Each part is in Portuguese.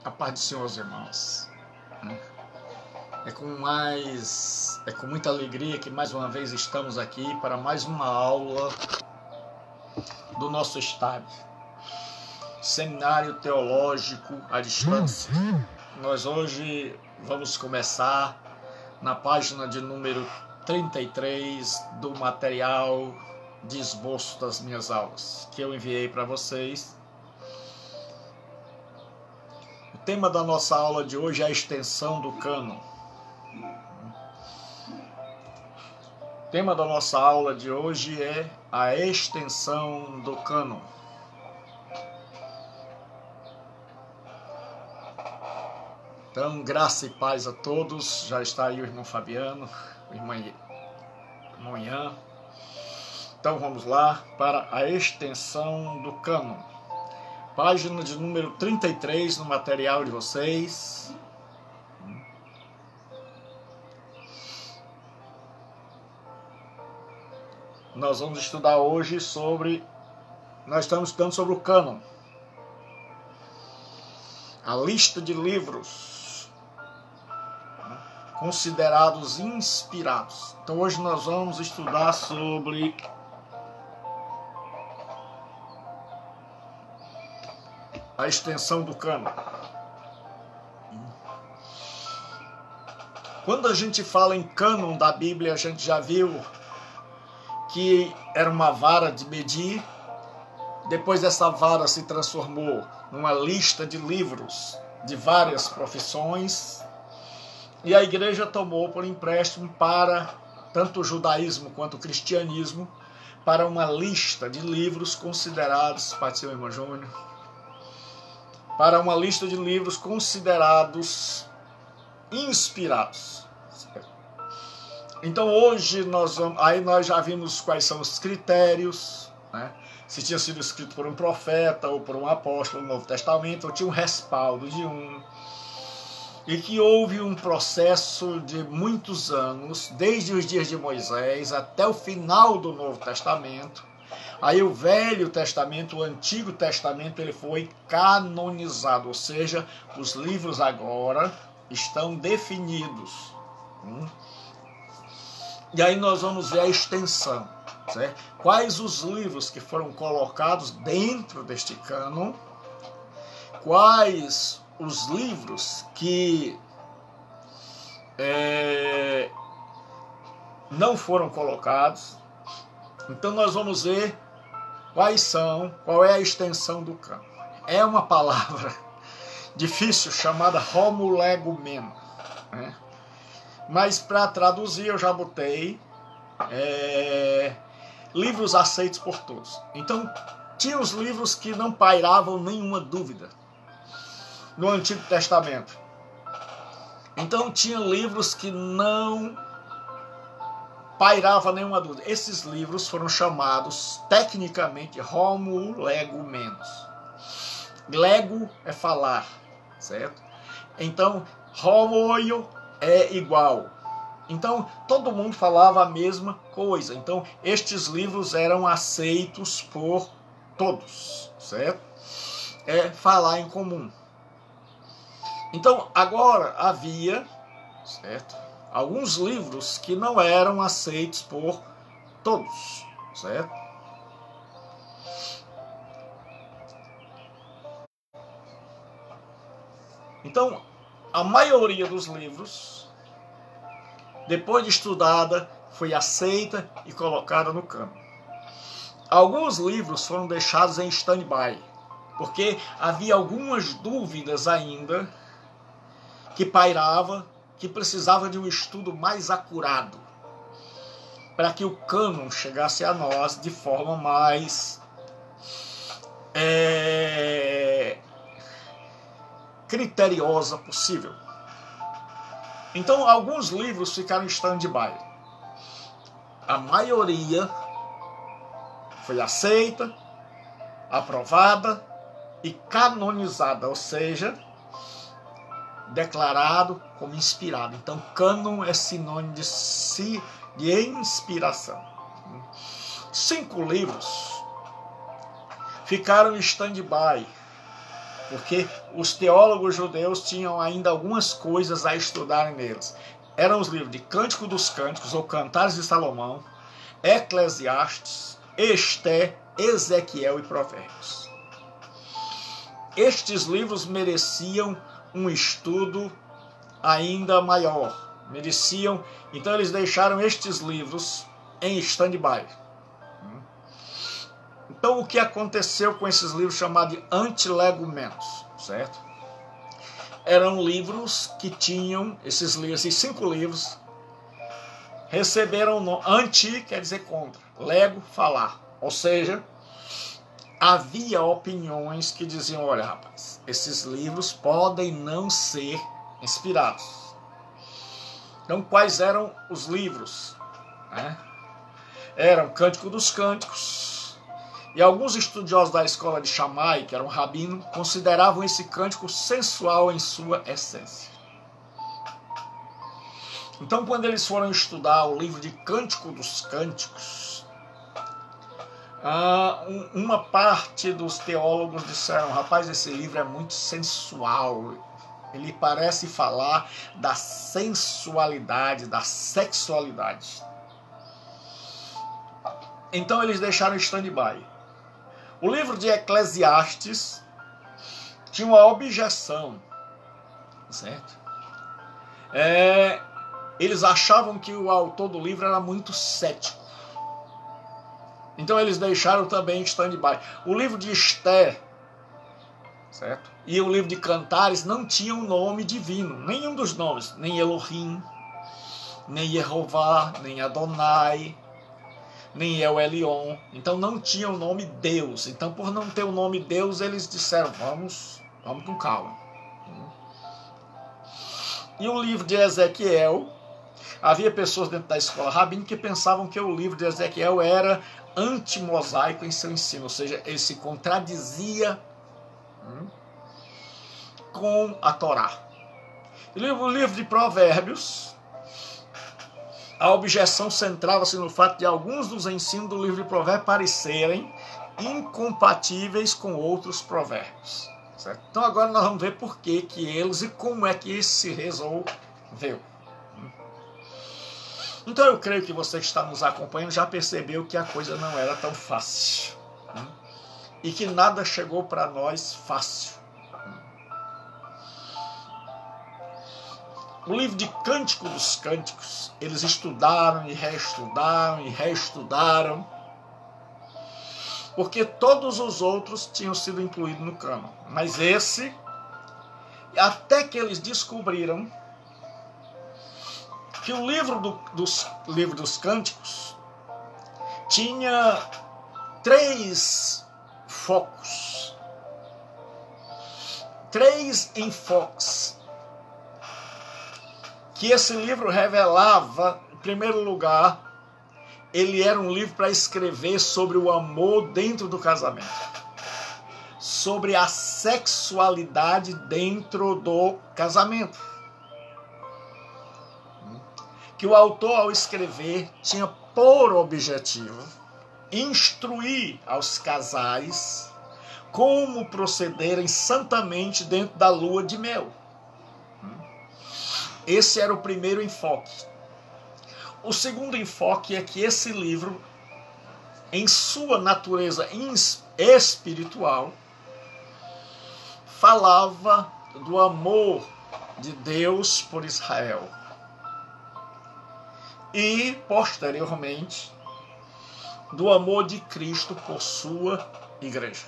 A paz do Senhor, irmãos. É com muita alegria que mais uma vez estamos aqui para mais uma aula do nosso estádio, Seminário Teológico à Distância. Nós hoje vamos começar na página de número 33 do material de esboço das minhas aulas, que eu enviei para vocês. O tema da nossa aula de hoje é a extensão do cânon. O tema da nossa aula de hoje é a extensão do cânon. Então, graça e paz a todos. Já está aí o irmão Fabiano, o irmão Ian. Então, vamos lá para a extensão do cânon. Página de número 33 no material de vocês. Nós vamos estudar hoje nós estamos estudando sobre o cânon. A lista de livros considerados inspirados. Então hoje nós vamos estudar sobre a extensão do cânon. Quando a gente fala em cânon da Bíblia, a gente já viu que era uma vara de medir. Depois essa vara se transformou numa lista de livros de várias profissões. E a igreja tomou por empréstimo para tanto o judaísmo quanto o cristianismo, para uma lista de livros considerados, Pai do Senhor, irmão Júnior, para uma lista de livros considerados inspirados. Então hoje nós já vimos quais são os critérios, né? Se tinha sido escrito por um profeta ou por um apóstolo no Novo Testamento, ou tinha um respaldo de um. E que houve um processo de muitos anos, desde os dias de Moisés até o final do Novo Testamento. Aí o Velho Testamento, o Antigo Testamento, ele foi canonizado, ou seja, os livros agora estão definidos. E aí nós vamos ver a extensão, certo? Quais os livros que foram colocados dentro deste cânon, quais os livros que não foram colocados. Então nós vamos ver qual é a extensão do cânon. É uma palavra difícil chamada homolegumeno, né? Mas para traduzir eu já botei livros aceitos por todos. Então tinha os livros que não pairavam nenhuma dúvida no Antigo Testamento. Então tinha livros que não pairava nenhuma dúvida. Esses livros foram chamados tecnicamente homolegumenos. Lego é falar, certo? Então homoio é igual. Então todo mundo falava a mesma coisa. Então estes livros eram aceitos por todos, certo? É falar em comum. Então agora havia, certo, alguns livros que não eram aceitos por todos, certo? Então a maioria dos livros, depois de estudada, foi aceita e colocada no cânon. Alguns livros foram deixados em stand-by, porque havia algumas dúvidas ainda que pairava, que precisava de um estudo mais acurado, para que o cânon chegasse a nós de forma mais criteriosa possível. Então alguns livros ficaram em stand-by. A maioria foi aceita, aprovada e canonizada, ou seja, declarado como inspirado. Então cânon é sinônimo de inspiração. 5 livros ficaram em stand-by porque os teólogos judeus tinham ainda algumas coisas a estudarem neles. Eram os livros de Cântico dos Cânticos, ou Cantares de Salomão, Eclesiastes, Esté, Ezequiel e Provérbios. Estes livros mereciam um estudo ainda maior. Então eles deixaram estes livros em stand-by. Então o que aconteceu com esses livros chamados de antilegumentos, certo? Eram livros que tinham, esses 5 livros, receberam o nome, anti quer dizer contra, lego, falar. Ou seja, havia opiniões que diziam, olha rapaz, esses livros podem não ser inspirados. Então, quais eram os livros? Eram Cântico dos Cânticos, e alguns estudiosos da escola de Shammai, que eram rabino, consideravam esse cântico sensual em sua essência. Então, quando eles foram estudar o livro de Cântico dos Cânticos, uma parte dos teólogos disseram, rapaz, esse livro é muito sensual, ele parece falar da sensualidade, da sexualidade. Então eles deixaram stand-by. O livro de Eclesiastes tinha uma objeção, certo? Eles achavam que o autor do livro era muito cético. Então eles deixaram também em stand-by. O livro de Esté, certo? E o livro de Cantares não tinham nome divino, nenhum dos nomes, nem Elohim, nem Jeová, nem Adonai, nem El Elyon. Então não tinha o nome Deus. Então, por não ter o nome Deus, eles disseram, vamos com calma. E o livro de Ezequiel, havia pessoas dentro da escola rabínica que pensavam que o livro de Ezequiel era antimosaico em seu ensino, ou seja, ele se contradizia com a Torá. O livro de Provérbios, a objeção centrava-se no fato de alguns dos ensinos do livro de Provérbios parecerem incompatíveis com outros provérbios. Certo? Então agora nós vamos ver por que eles e como é que isso se resolveu. Então eu creio que você que está nos acompanhando já percebeu que a coisa não era tão fácil. E que nada chegou para nós fácil. O livro de Cântico dos Cânticos, eles estudaram e reestudaram, porque todos os outros tinham sido incluídos no cânon. Mas esse, até que eles descobriram que o livro dos Cânticos tinha 3 focos, 3 enfoques, que esse livro revelava. Em primeiro lugar, ele era um livro para escrever sobre o amor dentro do casamento, sobre a sexualidade dentro do casamento. Que o autor, ao escrever, tinha por objetivo instruir aos casais como procederem santamente dentro da lua de mel. Esse era o primeiro enfoque. O segundo enfoque é que esse livro, em sua natureza espiritual, falava do amor de Deus por Israel. E, posteriormente, do amor de Cristo por sua igreja.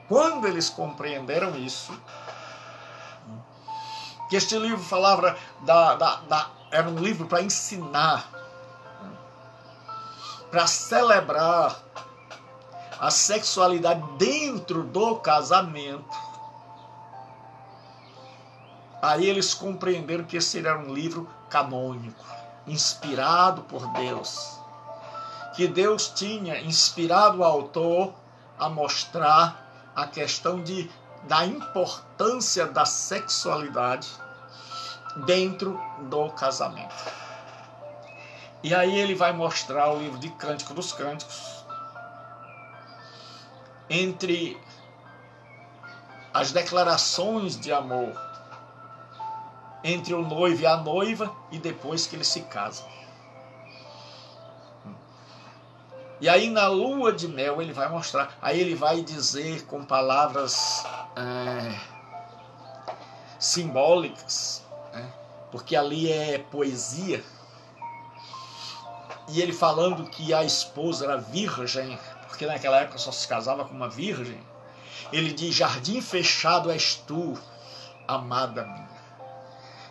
Quando eles compreenderam isso, que este livro falava era um livro para ensinar, para celebrar a sexualidade dentro do casamento. Aí eles compreenderam que esse era um livro canônico, inspirado por Deus, que Deus tinha inspirado o autor a mostrar a questão da importância da sexualidade dentro do casamento. E aí ele vai mostrar o livro de Cântico dos Cânticos entre as declarações de amor entre o noivo e a noiva e depois que eles se casam. E aí na lua de mel ele vai mostrar, aí ele vai dizer com palavras simbólicas, porque ali é poesia, e ele falando que a esposa era virgem, porque naquela época só se casava com uma virgem, ele diz: jardim fechado és tu, amada minha.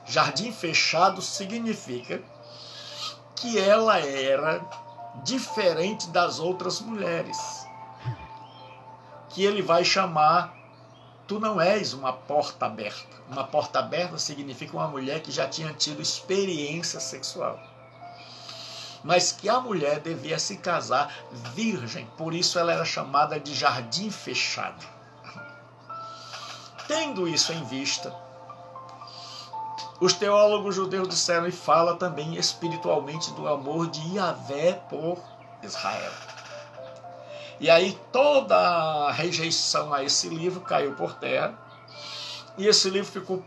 Jardim fechado significa que ela era diferente das outras mulheres, que ele vai chamar: tu não és uma porta aberta. Uma porta aberta significa uma mulher que já tinha tido experiência sexual, mas que a mulher devia se casar virgem, por isso ela era chamada de jardim fechado. Tendo isso em vista, os teólogos judeus disseram, e fala também espiritualmente do amor de Yahvé por Israel. E aí toda a rejeição a esse livro caiu por terra, e esse livro ficou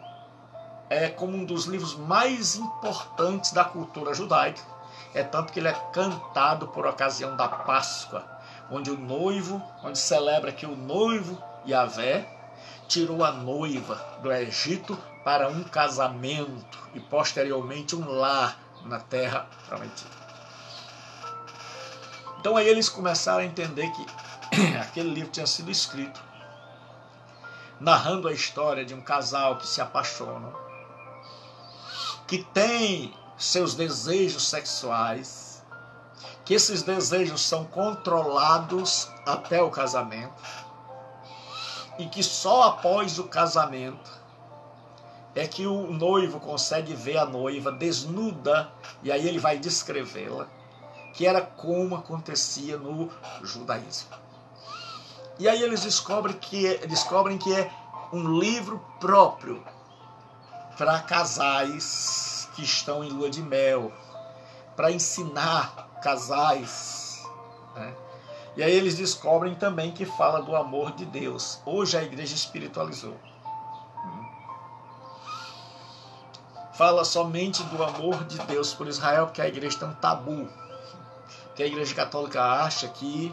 como um dos livros mais importantes da cultura judaica. É tanto que ele é cantado por ocasião da Páscoa, onde celebra que o noivo Yahvé tirou a noiva do Egito para um casamento e posteriormente um lar na terra prometida. Então aí eles começaram a entender que aquele livro tinha sido escrito narrando a história de um casal que se apaixona, que tem seus desejos sexuais, que esses desejos são controlados até o casamento, e que só após o casamento é que o noivo consegue ver a noiva desnuda, e aí ele vai descrevê-la, que era como acontecia no judaísmo. E aí eles descobrem que é um livro próprio para casais que estão em lua de mel, para ensinar casais, né? E aí eles descobrem também que fala do amor de Deus. Hoje a igreja espiritualizou. Fala somente do amor de Deus por Israel, porque a igreja tem um tabu. Que a igreja católica acha que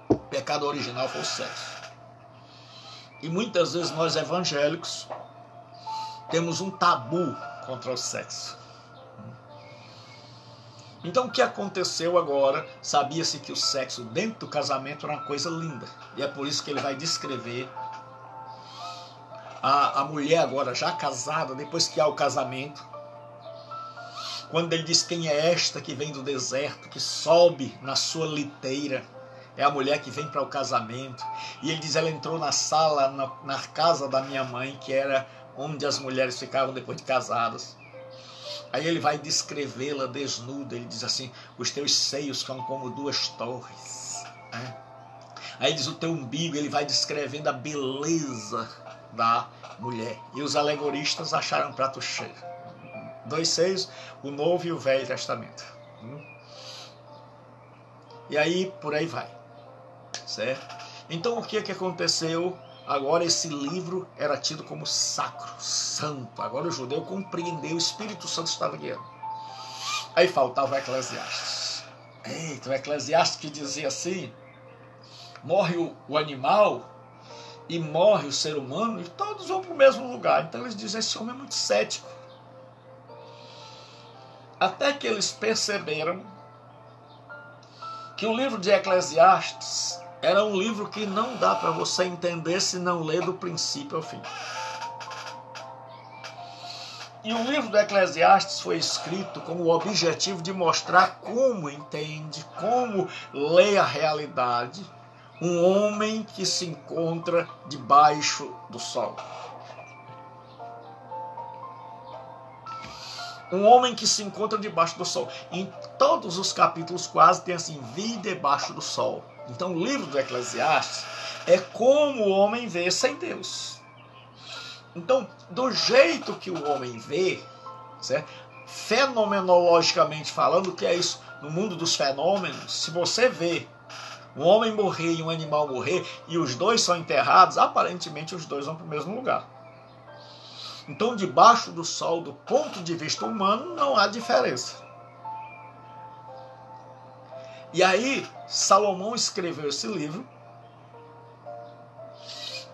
o pecado original foi o sexo. E muitas vezes nós evangélicos temos um tabu contra o sexo. Então o que aconteceu agora? Sabia-se que o sexo dentro do casamento era uma coisa linda. E é por isso que ele vai descrever a mulher agora já casada, depois que há o casamento. Quando ele diz: quem é esta que vem do deserto, que sobe na sua liteira? É a mulher que vem para o casamento. E ele diz: ela entrou na sala, na casa da minha mãe, que era onde as mulheres ficavam depois de casadas. Aí ele vai descrevê-la desnuda. Ele diz assim: os teus seios são como duas torres. Aí diz: o teu umbigo. Ele vai descrevendo a beleza da mulher. E os alegoristas acharam um prato cheio. 2 seios, o Novo e o Velho Testamento. E aí, por aí vai. Certo? Então, o que aconteceu? Agora esse livro era tido como sacro, santo. Agora o judeu compreendeu, o Espírito Santo estava guiando. Aí faltava o Eclesiastes. Eita, o Eclesiastes que dizia assim: morre o animal e morre o ser humano e todos vão para o mesmo lugar. Então eles dizem: esse homem é muito cético. Até que eles perceberam que o livro de Eclesiastes era um livro que não dá para você entender se não ler do princípio ao fim. E o livro do Eclesiastes foi escrito com o objetivo de mostrar como entende, como lê a realidade um homem que se encontra debaixo do sol. Um homem que se encontra debaixo do sol. Em todos os capítulos quase tem assim: vi debaixo do sol. Então o livro do Eclesiastes é como o homem vê sem Deus. Então, do jeito que o homem vê, certo? Fenomenologicamente falando, que é isso, no mundo dos fenômenos, se você vê Um homem morrer e um animal morrer, e os dois são enterrados, aparentemente os dois vão para o mesmo lugar. Então, debaixo do sol, do ponto de vista humano, não há diferença. E aí, Salomão escreveu esse livro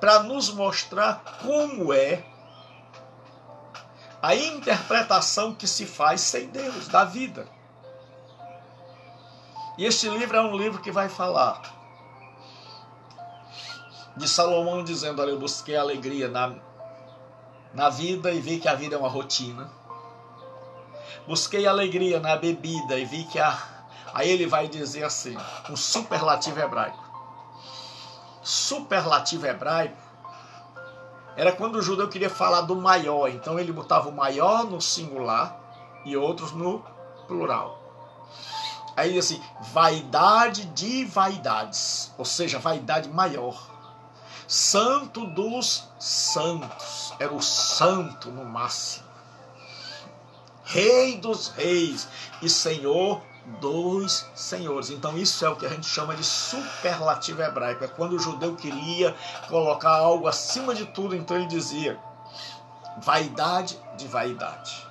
para nos mostrar como é a interpretação que se faz sem Deus, da vida. E este livro é um livro que vai falar de Salomão dizendo, olha, eu busquei alegria na vida e vi que a vida é uma rotina. Busquei alegria na bebida e vi que Aí ele vai dizer assim, um superlativo hebraico. Superlativo hebraico era quando o judeu queria falar do maior. Então ele botava o maior no singular e outros no plural. Aí diz assim, vaidade de vaidades, ou seja, vaidade maior. Santo dos santos, era o santo no máximo. Rei dos reis e Senhor dos senhores. Então isso é o que a gente chama de superlativo hebraico. É quando o judeu queria colocar algo acima de tudo, então ele dizia vaidade de vaidade.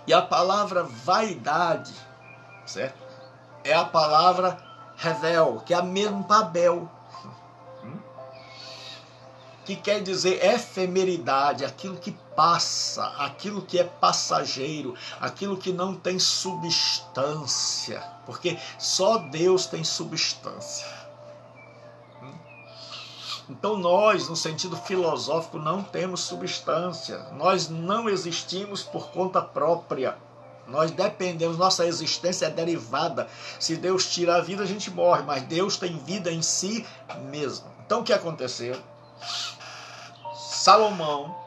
E a palavra vaidade, certo? É a palavra revel, que é a mesma Babel, que quer dizer efemeridade, aquilo que passa, aquilo que é passageiro, aquilo que não tem substância, porque só Deus tem substância. Então nós, no sentido filosófico, não temos substância, nós não existimos por conta própria, nós dependemos, nossa existência é derivada. Se Deus tira a vida, a gente morre, mas Deus tem vida em si mesmo. Então o que aconteceu? Salomão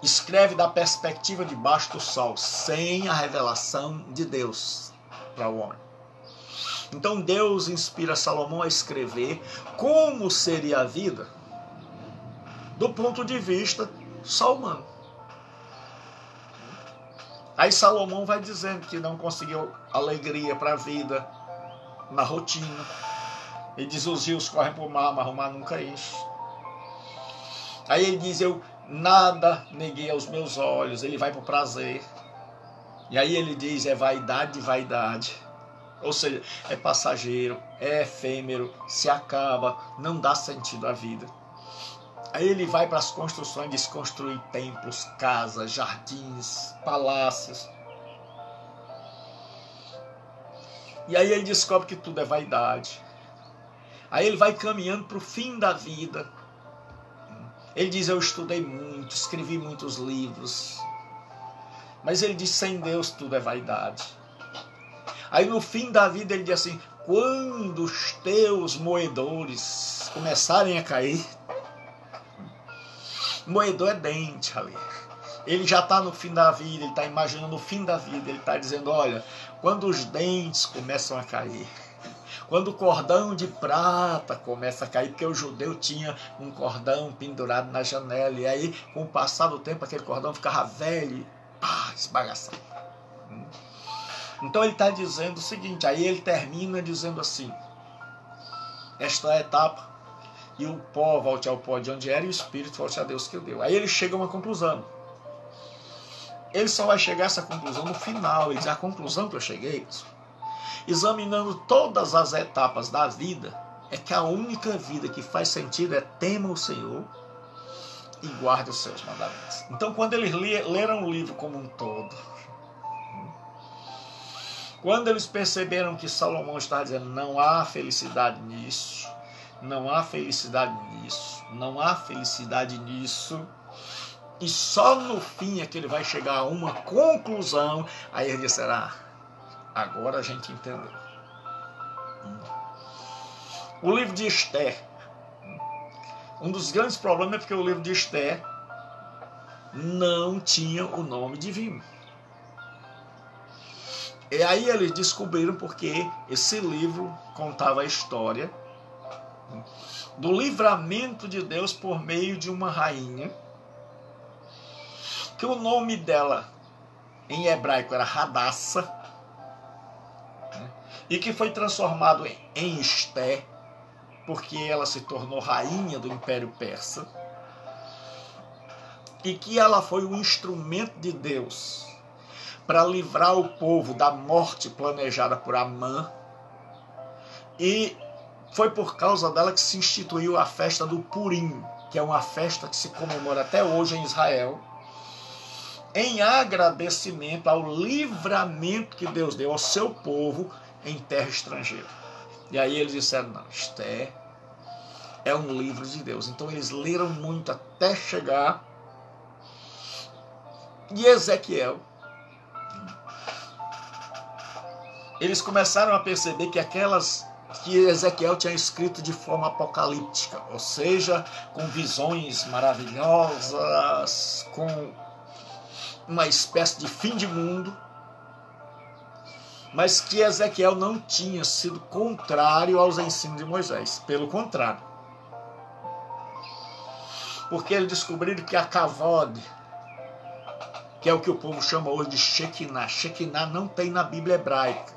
escreve da perspectiva de baixo do sol, sem a revelação de Deus para o homem. Então Deus inspira Salomão a escrever como seria a vida do ponto de vista só humano. Aí Salomão vai dizendo que não conseguiu alegria para a vida na rotina. Ele diz, os rios correm para o mar, mas o mar nunca enche. Aí ele diz, eu nada neguei aos meus olhos. Ele vai para o prazer. E aí ele diz, é vaidade de vaidade. Ou seja, é passageiro, é efêmero, se acaba, não dá sentido à vida. Aí ele vai para as construções, diz construir templos, casas, jardins, palácios. E aí ele descobre que tudo é vaidade. Aí ele vai caminhando para o fim da vida. Ele diz, eu estudei muito, escrevi muitos livros. Mas ele diz, sem Deus tudo é vaidade. Aí no fim da vida ele diz assim, quando os teus moedores começarem a cair, moedor é dente ali. Ele já está no fim da vida, ele está imaginando o fim da vida, ele está dizendo, olha, quando os dentes começam a cair, quando o cordão de prata começa a cair, porque o judeu tinha um cordão pendurado na janela, e aí com o passar do tempo aquele cordão ficava velho, esbagaçado. Então ele está dizendo o seguinte, aí ele termina dizendo assim, esta é a etapa, e o pó volte ao pó de onde era, e o espírito volte a Deus que o deu. Aí ele chega a uma conclusão. Ele só vai chegar a essa conclusão no final. Ele diz, a conclusão que eu cheguei, examinando todas as etapas da vida, é que a única vida que faz sentido é tema o Senhor e guarde os seus mandamentos. Então quando eles leram o livro como um todo, quando eles perceberam que Salomão estava dizendo, não há felicidade nisso, não há felicidade nisso, não há felicidade nisso, e só no fim é que ele vai chegar a uma conclusão, aí ele disserá, agora a gente entendeu. O livro de Esther, um dos grandes problemas é porque o livro de Esther não tinha o nome divino. E aí eles descobriram porque esse livro contava a história do livramento de Deus por meio de uma rainha, que o nome dela em hebraico era Radassa, e que foi transformado em Esté, porque ela se tornou rainha do Império Persa, e que ela foi o instrumento de Deus para livrar o povo da morte planejada por Amã, e foi por causa dela que se instituiu a festa do Purim, que é uma festa que se comemora até hoje em Israel, em agradecimento ao livramento que Deus deu ao seu povo em terra estrangeira. E aí eles disseram, não, Esté é um livro de Deus. Então eles leram muito até chegar em Ezequiel. Eles começaram a perceber que Ezequiel tinha escrito de forma apocalíptica, ou seja, com visões maravilhosas, com uma espécie de fim de mundo, mas que Ezequiel não tinha sido contrário aos ensinos de Moisés, pelo contrário. Porque eles descobriram que a Kavod, que é o que o povo chama hoje de Shekinah, Shekinah não tem na Bíblia hebraica.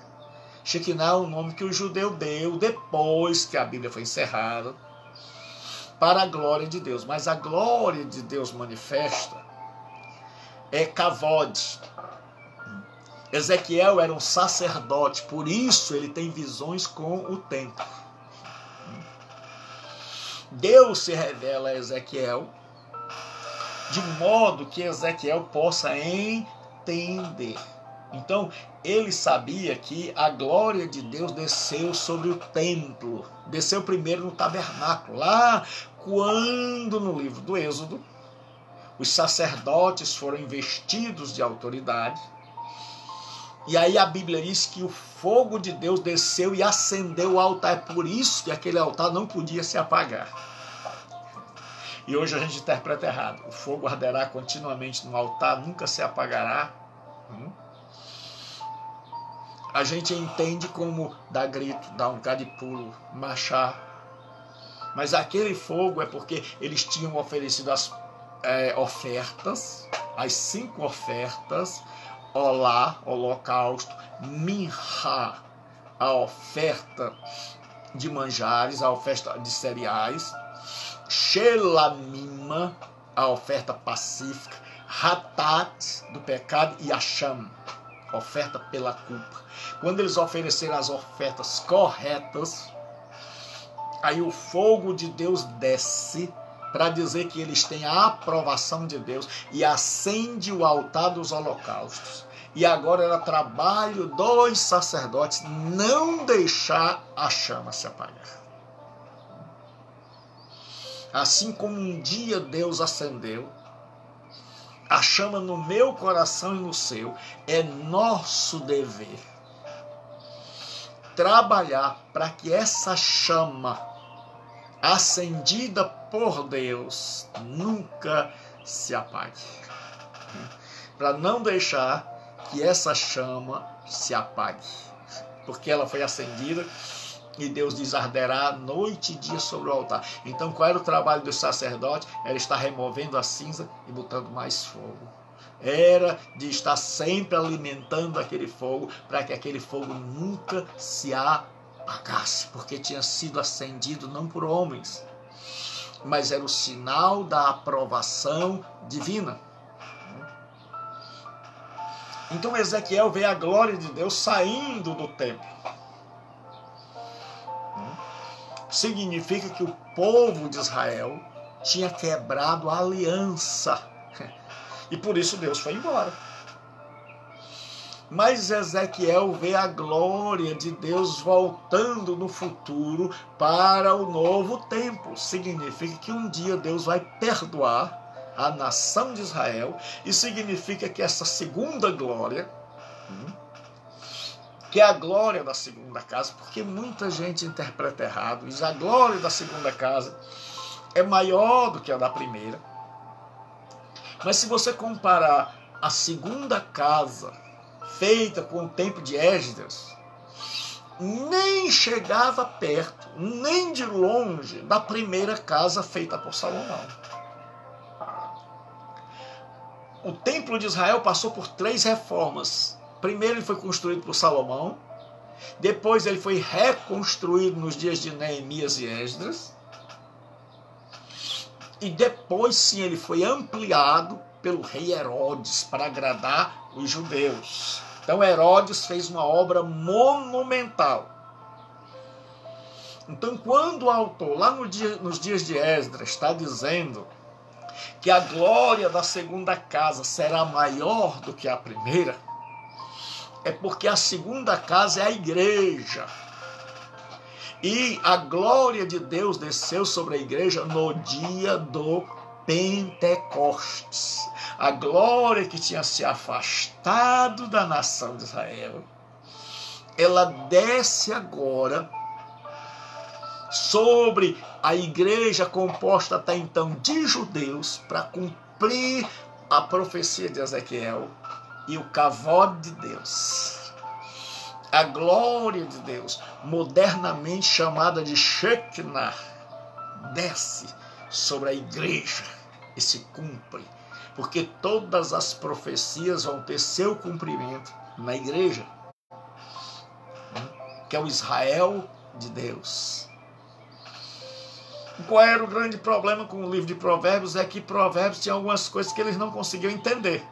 Shekinah é o nome que o judeu deu depois que a Bíblia foi encerrada, para a glória de Deus. Mas a glória de Deus manifesta é Kavod. Ezequiel era um sacerdote, por isso ele tem visões com o templo. Deus se revela a Ezequiel de modo que Ezequiel possa entender. Então, ele sabia que a glória de Deus desceu sobre o templo, desceu primeiro no tabernáculo, lá quando no livro do Êxodo, os sacerdotes foram investidos de autoridade, e aí a Bíblia diz que o fogo de Deus desceu e acendeu o altar, é por isso que aquele altar não podia se apagar. E hoje a gente interpreta errado, o fogo arderá continuamente no altar, nunca se apagará. A gente entende como dar grito, dar um bocado de pulo, marchar. Mas aquele fogo é porque eles tinham oferecido as ofertas, as 5 ofertas, olá, holocausto, minha, a oferta de manjares, a oferta de cereais, shelamima, a oferta pacífica, hatat, do pecado, e asham, oferta pela culpa. Quando eles ofereceram as ofertas corretas, aí o fogo de Deus desce para dizer que eles têm a aprovação de Deus e acende o altar dos holocaustos. E agora era trabalho dos sacerdotes não deixar a chama se apagar. Assim como um dia Deus acendeu a chama no meu coração e no seu, é nosso dever trabalhar para que essa chama acendida por Deus nunca se apague. Para não deixar que essa chama se apague. Porque ela foi acendida e Deus diz, arderá noite e dia sobre o altar. Então qual era o trabalho do sacerdote? Era estar removendo a cinza e botando mais fogo. Era de estar sempre alimentando aquele fogo, para que aquele fogo nunca se apagasse, porque tinha sido acendido não por homens, mas era o sinal da aprovação divina. Então Ezequiel vê a glória de Deus saindo do templo. Significa que o povo de Israel tinha quebrado a aliança. E por isso Deus foi embora. Mas Ezequiel vê a glória de Deus voltando no futuro para o novo templo. Significa que um dia Deus vai perdoar a nação de Israel. E significa que essa segunda glória, que é a glória da segunda casa, porque muita gente interpreta errado, diz a glória da segunda casa é maior do que a da primeira. Mas se você comparar a segunda casa feita com o tempo de Esdras, nem chegava perto, nem de longe, da primeira casa feita por Salomão. O templo de Israel passou por 3 reformas. Primeiro ele foi construído por Salomão, Depois ele foi reconstruído nos dias de Neemias e Esdras. E depois sim ele foi ampliado pelo rei Herodes para agradar os judeus. Então Herodes fez uma obra monumental. Então quando o autor, lá nos dias de Esdras, está dizendo que a glória da segunda casa será maior do que a primeira, é porque a segunda casa é a igreja. E a glória de Deus desceu sobre a igreja no dia do Pentecostes. A glória que tinha se afastado da nação de Israel, ela desce agora sobre a igreja composta até então de judeus para cumprir a profecia de Ezequiel e o kavod de Deus. A glória de Deus, modernamente chamada de Shekinah, desce sobre a igreja e se cumpre, porque todas as profecias vão ter seu cumprimento na igreja, que é o Israel de Deus. Qual era o grande problema com o livro de Provérbios? É que Provérbios tinha algumas coisas que eles não conseguiam entender.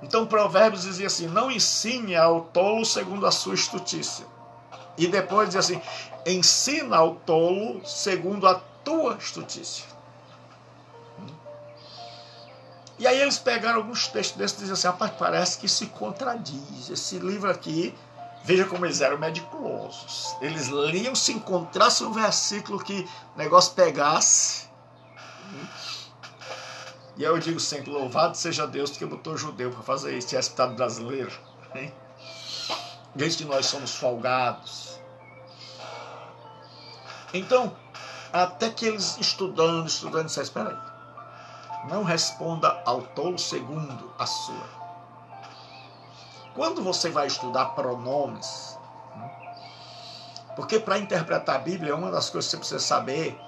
Então Provérbios dizia assim: não ensine ao tolo segundo a sua estutícia. E depois dizia assim: ensina ao tolo segundo a tua estutícia. E aí eles pegaram alguns textos desses e diziam assim: rapaz, parece que se contradiz. Esse livro aqui, veja como eles eram meticulosos. Eles liam, se encontrasse um versículo que o negócio pegasse. E aí eu digo sempre: louvado seja Deus que botou judeu para fazer isso, esse Estado brasileiro. Hein? Desde que nós somos folgados. Então, até que eles estudando, disseram: espera aí, não responda ao tolo segundo a sua. Quando você vai estudar pronomes, porque para interpretar a Bíblia, uma das coisas que você precisa saber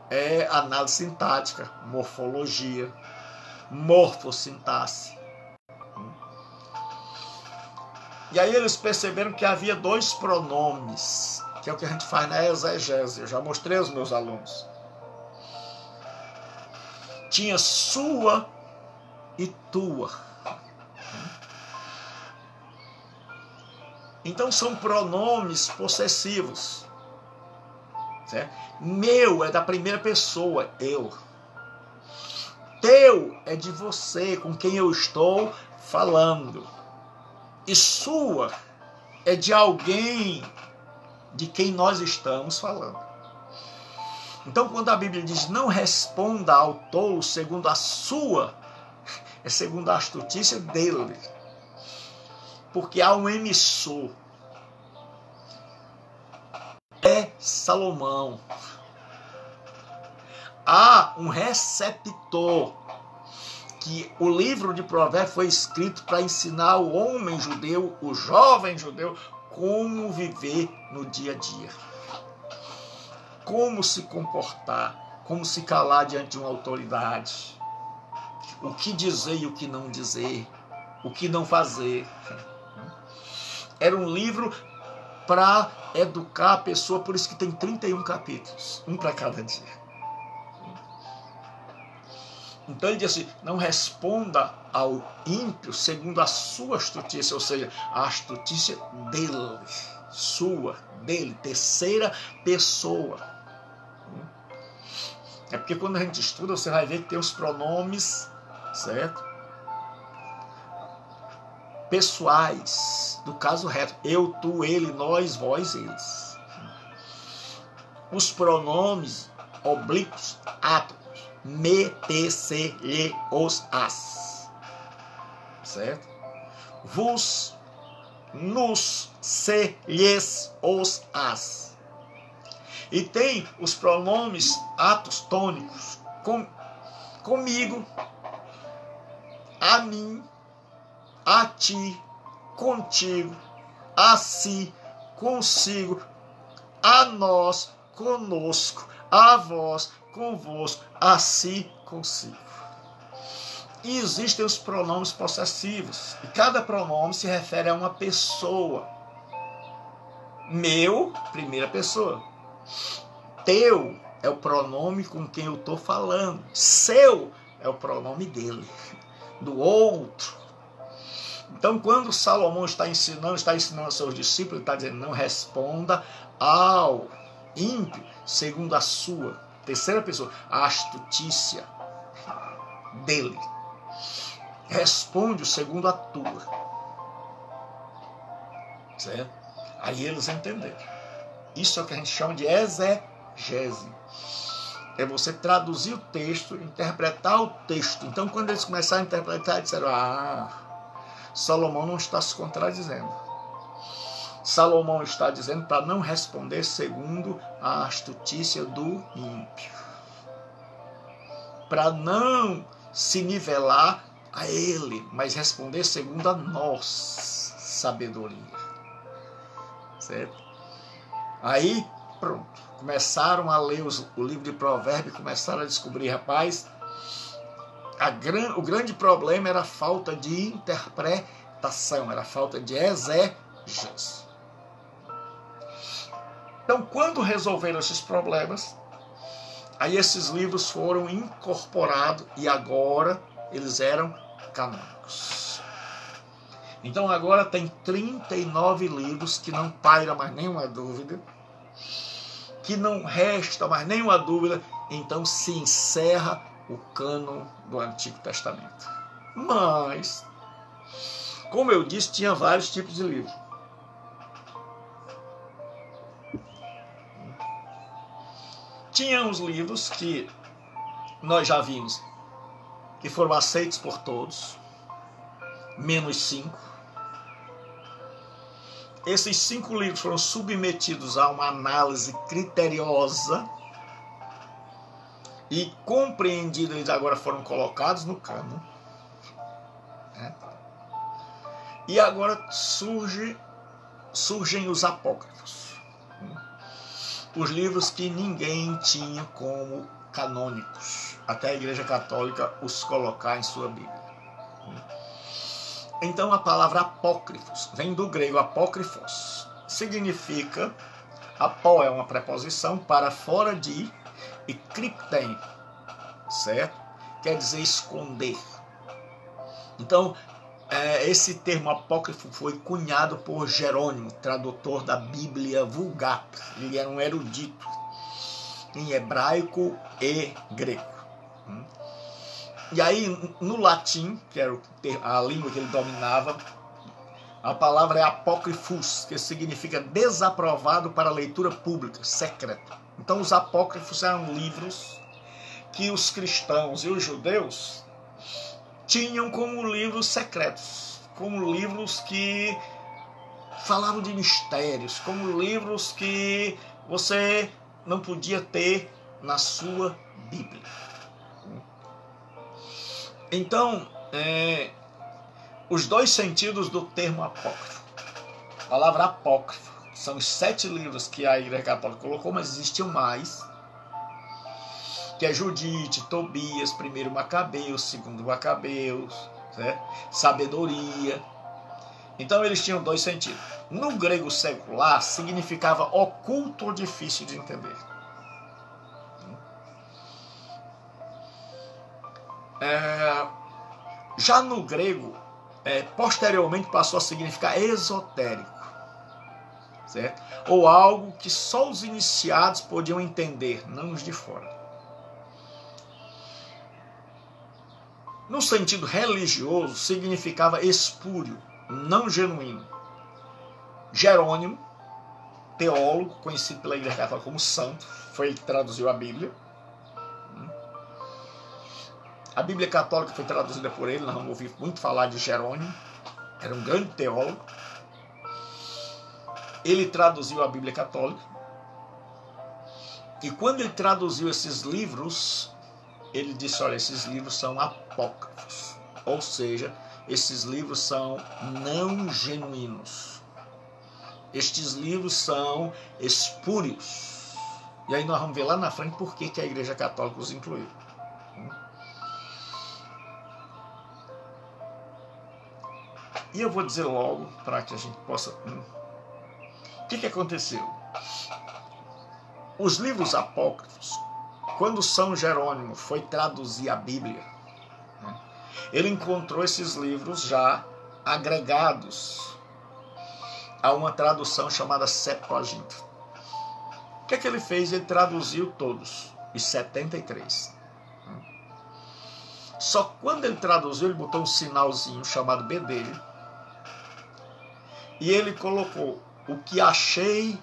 é análise sintática, morfologia, morfossintaxe. E aí eles perceberam que havia dois pronomes, que é o que a gente faz na exegese. Eu já mostrei aos meus alunos. Tinha sua e tua. Então são pronomes possessivos. Certo? Meu é da primeira pessoa, eu. Teu é de você, com quem eu estou falando. E sua é de alguém de quem nós estamos falando. Então, quando a Bíblia diz não responda ao tolo segundo a sua, é segundo a astutícia dele. Porque há um emissor. É Salomão. Há um receptor, que o livro de Provérbios foi escrito para ensinar o homem judeu, o jovem judeu, como viver no dia a dia. Como se comportar, como se calar diante de uma autoridade. O que dizer e o que não dizer, o que não fazer. Era um livro para educar a pessoa, por isso que tem 31 capítulos, um para cada dia. Então ele diz assim: não responda ao ímpio segundo a sua astutícia, ou seja, a astutícia dele, sua, dele, terceira pessoa. É porque quando a gente estuda, você vai ver que tem os pronomes, certo? Pessoais, do caso reto. Eu, tu, ele, nós, vós, eles. Os pronomes oblíquos, átomos. Me, te, se, lhe, os, as. Certo? Vos, nos, se, lhes, os, as. E tem os pronomes atos tônicos. Comigo, a mim, a ti, contigo, a si, consigo, a nós, conosco, a vós, convosco, a si, consigo. E existem os pronomes possessivos. E cada pronome se refere a uma pessoa. Meu, primeira pessoa. Teu é o pronome com quem eu estou falando. Seu é o pronome dele, do outro. Então, quando Salomão está ensinando aos seus discípulos, ele está dizendo, não responda ao ímpio segundo a sua, terceira pessoa, a astutícia dele. Responde-o segundo a tua. Certo? Aí eles entenderam. Isso é o que a gente chama de exegese. É você traduzir o texto, interpretar o texto. Então, quando eles começaram a interpretar, eles disseram, Salomão não está se contradizendo. Salomão está dizendo para não responder segundo a astutícia do ímpio. Para não se nivelar a ele, mas responder segundo a nossa sabedoria. Certo? Aí, pronto. Começaram a ler o livro de Provérbios, começaram a descobrir, rapaz, o grande problema era a falta de interpretação, era a falta de exegese. Então, quando resolveram esses problemas, aí esses livros foram incorporados e agora eles eram canônicos. Então, agora tem 39 livros que não paira mais nenhuma dúvida, que não resta mais nenhuma dúvida, então se encerra o cânon do Antigo Testamento. Mas, como eu disse, tinha vários tipos de livros. Tinha os livros que nós já vimos, que foram aceitos por todos, menos 5. Esses 5 livros foram submetidos a uma análise criteriosa e compreendidos, eles agora foram colocados no cânon. E agora surgem os apócrifos. Os livros que ninguém tinha como canônicos, até a Igreja Católica os colocar em sua Bíblia. Então a palavra apócrifos vem do grego apócrifos. Significa, apó é uma preposição para fora de, e criptem, certo? Quer dizer esconder. Então, esse termo apócrifo foi cunhado por Jerônimo, tradutor da Bíblia Vulgata. Ele era um erudito em hebraico e grego. E aí, no latim, que era a língua que ele dominava, a palavra é apócrifos, que significa desaprovado para leitura pública, secreto. Então, os apócrifos eram livros que os cristãos e os judeus tinham como livros secretos, como livros que falavam de mistérios, como livros que você não podia ter na sua Bíblia. Então, os dois sentidos do termo apócrifo. A palavra apócrifo são os 7 livros que a Igreja Católica colocou, mas existiam mais, que é Judite, Tobias, 1 Macabeus, 2 Macabeus, certo? Sabedoria. Então eles tinham 2 sentidos. No grego secular significava oculto ou difícil de entender. Já no grego, posteriormente passou a significar esotérico, certo? Ou algo que só os iniciados podiam entender, não os de fora. No sentido religioso, significava espúrio, não genuíno. Jerônimo, teólogo, conhecido pela Igreja Católica como santo, foi ele que traduziu a Bíblia. A Bíblia Católica foi traduzida por ele, nós vamos ouvir muito falar de Jerônimo, era um grande teólogo. Ele traduziu a Bíblia Católica, e quando ele traduziu esses livros, ele disse, olha, esses livros são apócrifos, ou seja, esses livros são não genuínos. Estes livros são espúrios. E aí nós vamos ver lá na frente por que a Igreja Católica os incluiu. E eu vou dizer logo, para que a gente possa... O que aconteceu? Os livros apócrifos, quando São Jerônimo foi traduzir a Bíblia, ele encontrou esses livros já agregados a uma tradução chamada Septuaginta. O que ele fez? Ele traduziu todos, os 73. Só que quando ele traduziu, ele botou um sinalzinho chamado B dele, e ele colocou: o que achei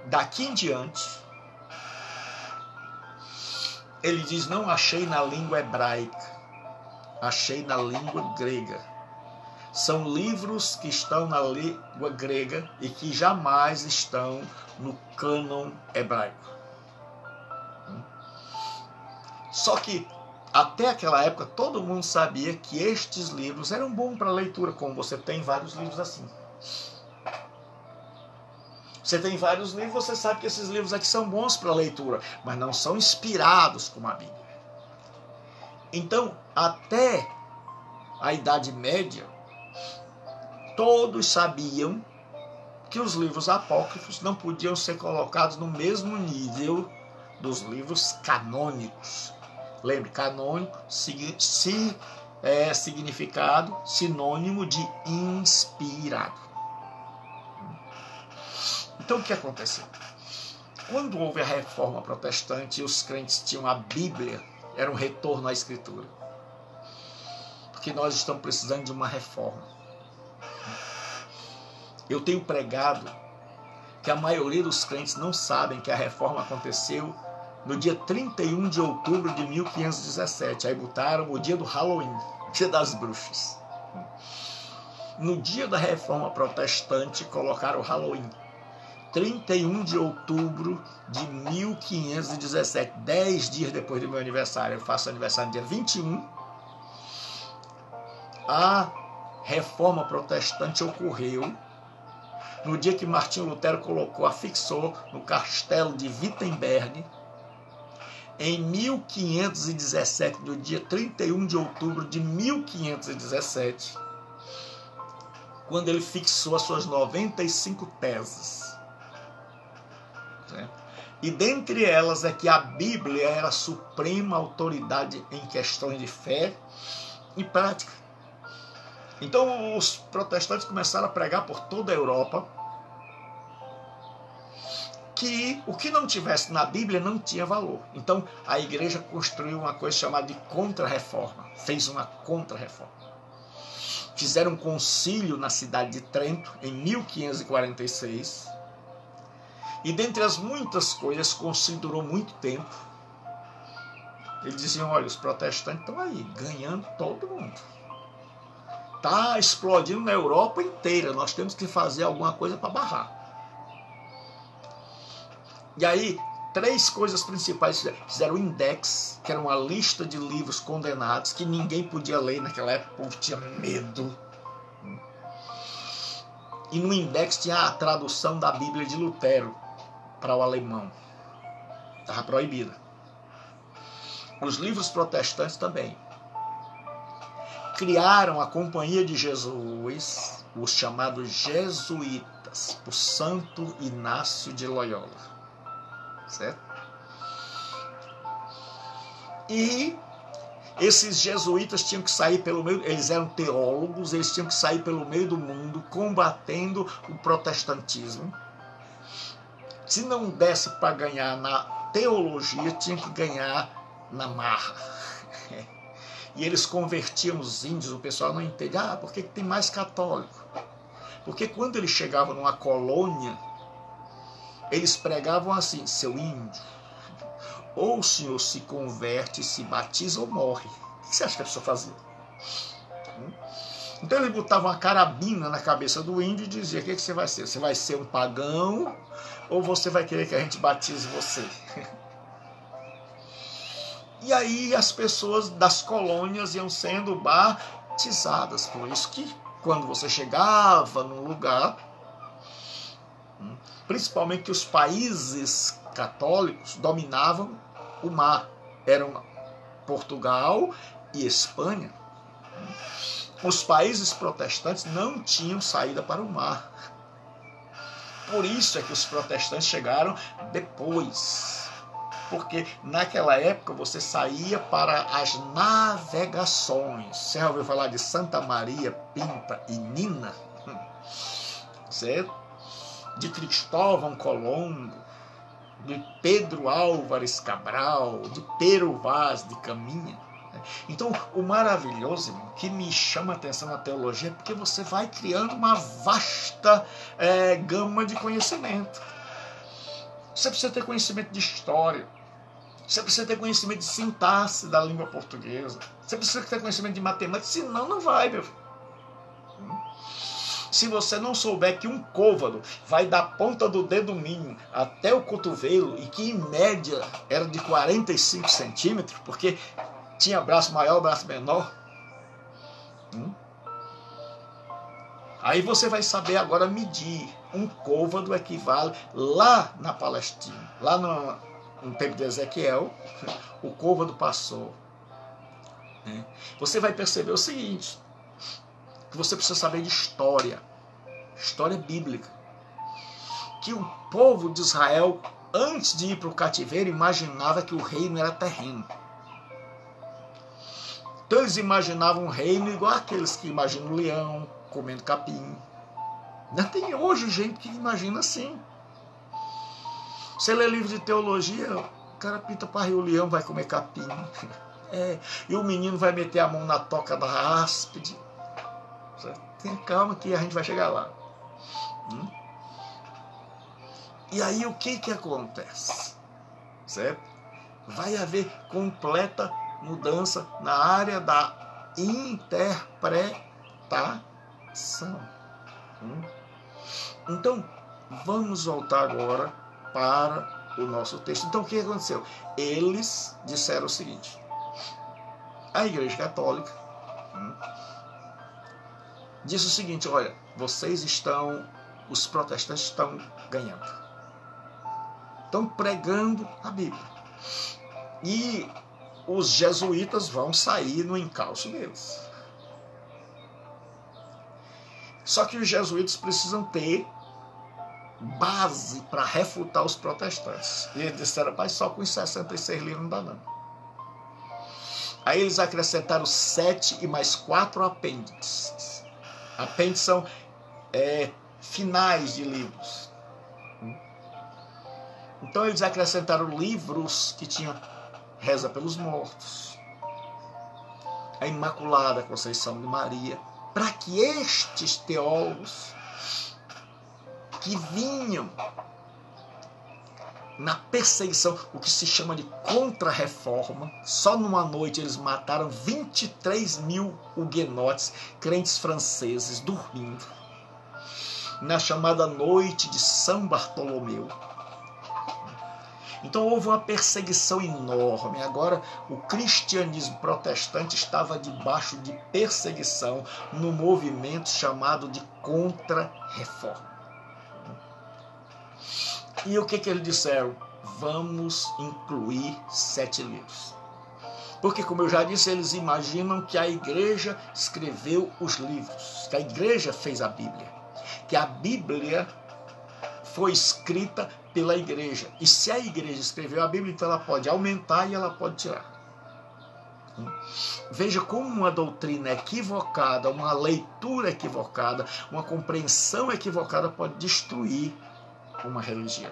daqui em diante, ele diz, não achei na língua hebraica, achei na língua grega. São livros que estão na língua grega e que jamais estão no cânon hebraico. Só que até aquela época todo mundo sabia que estes livros eram bons para leitura, como você tem vários livros assim. Você tem vários livros, você sabe que esses livros aqui são bons para leitura, mas não são inspirados como a Bíblia. Então, até a Idade Média, todos sabiam que os livros apócrifos não podiam ser colocados no mesmo nível dos livros canônicos. Lembre, canônico significado sinônimo de inspirado. Então o que aconteceu? Quando houve a reforma protestante e os crentes tinham a Bíblia, era um retorno à Escritura. Porque nós estamos precisando de uma reforma. Eu tenho pregado que a maioria dos crentes não sabem que a reforma aconteceu no dia 31 de outubro de 1517. Aí botaram o dia do Halloween, dia das bruxas. No dia da reforma protestante colocaram o Halloween. 31 de outubro de 1517, 10 dias depois do meu aniversário. Eu faço aniversário dia 21. A reforma protestante ocorreu no dia que Martinho Lutero afixou no castelo de Wittenberg, em 1517, no dia 31 de outubro de 1517, quando ele fixou as suas 95 teses. E dentre elas é que a Bíblia era a suprema autoridade em questões de fé e prática. Então os protestantes começaram a pregar por toda a Europa que o que não tivesse na Bíblia não tinha valor. Então a igreja construiu uma coisa chamada de contra-reforma, fez uma contra-reforma. Fizeram um concílio na cidade de Trento em 1546. E dentre as muitas coisas, considerou muito tempo. Eles diziam, olha, os protestantes estão aí, ganhando todo mundo. Está explodindo na Europa inteira, nós temos que fazer alguma coisa para barrar. E aí, 3 coisas principais fizeram o index, que era uma lista de livros condenados, que ninguém podia ler naquela época, o povo tinha medo. E no index tinha a tradução da Bíblia de Lutero para o alemão. Estava proibida. Os livros protestantes também. Criaram a Companhia de Jesus, os chamados jesuítas, o Santo Inácio de Loyola. Certo? E esses jesuítas tinham que sair pelo meio, eles eram teólogos, eles tinham que sair pelo meio do mundo combatendo o protestantismo. Se não desse para ganhar na teologia, tinha que ganhar na marra. E eles convertiam os índios, o pessoal não entende. Ah, por que tem mais católico? Porque quando eles chegavam numa colônia, eles pregavam assim, seu índio, ou o senhor se converte, se batiza ou morre. O que você acha que a pessoa fazia? Então eles botavam uma carabina na cabeça do índio e diziam, o que você vai ser? Você vai ser um pagão ou você vai querer que a gente batize você? E aí as pessoas das colônias iam sendo batizadas. Por isso que quando você chegava num lugar, principalmente que os países católicos dominavam o mar, eram Portugal e Espanha. os países protestantes não tinham saída para o mar. Por isso é que os protestantes chegaram depois. Porque naquela época você saía para as navegações. Você já ouviu falar de Santa Maria, Pinta e Nina? Certo? De Cristóvão Colombo, de Pedro Álvares Cabral, de Pero Vaz de Caminha. Então, o maravilhoso, irmão, que me chama a atenção na teologia é porque você vai criando uma vasta gama de conhecimento. Você precisa ter conhecimento de história. Você precisa ter conhecimento de sintaxe da língua portuguesa. Você precisa ter conhecimento de matemática, senão não vai, meu filho. Se você não souber que um côvado vai da ponta do dedo mínimo até o cotovelo e que em média era de 45 centímetros, porque tinha braço maior, braço menor, aí você vai saber agora medir. Um côvado equivale lá na Palestina, lá no tempo de Ezequiel, o côvado passou. Você vai perceber o seguinte, que você precisa saber de história bíblica, que o povo de Israel, antes de ir para o cativeiro, imaginava que o reino era terreno. Então eles imaginavam um reino igual aqueles que imaginam o leão comendo capim. Ainda tem hoje gente que imagina assim. Você lê livro de teologia, o cara pinta para rir, o leão vai comer capim. E o menino vai meter a mão na toca da áspide. Tenha calma que a gente vai chegar lá. E aí o que acontece? Certo? Vai haver completa mudança na área da interpretação. Então, vamos voltar agora para o nosso texto. Então, o que aconteceu? Eles disseram o seguinte: a Igreja Católica disse o seguinte: olha, os protestantes estão ganhando, estão pregando a Bíblia, e os jesuítas vão sair no encalço deles. Só que os jesuítas precisam ter base para refutar os protestantes. E eles disseram: mas só com os 66 livros não dá não. Aí eles acrescentaram 7 e mais 4 apêndices. Apêndices são finais de livros. Então eles acrescentaram livros que tinham Reza pelos Mortos, a Imaculada Conceição de Maria, para que estes teólogos que vinham na perseguição, o que se chama de contra-reforma, só numa noite eles mataram 23 mil huguenotes, crentes franceses, dormindo, na chamada Noite de São Bartolomeu. Então houve uma perseguição enorme. Agora o cristianismo protestante estava debaixo de perseguição no movimento chamado de contra-reforma. E o que eles disseram? Vamos incluir 7 livros. Porque, como eu já disse, eles imaginam que a igreja escreveu os livros, que a igreja fez a Bíblia, que a Bíblia foi escrita pela igreja. E se a igreja escreveu a Bíblia, então ela pode aumentar e ela pode tirar. Veja como uma doutrina equivocada, uma leitura equivocada, uma compreensão equivocada pode destruir uma religião.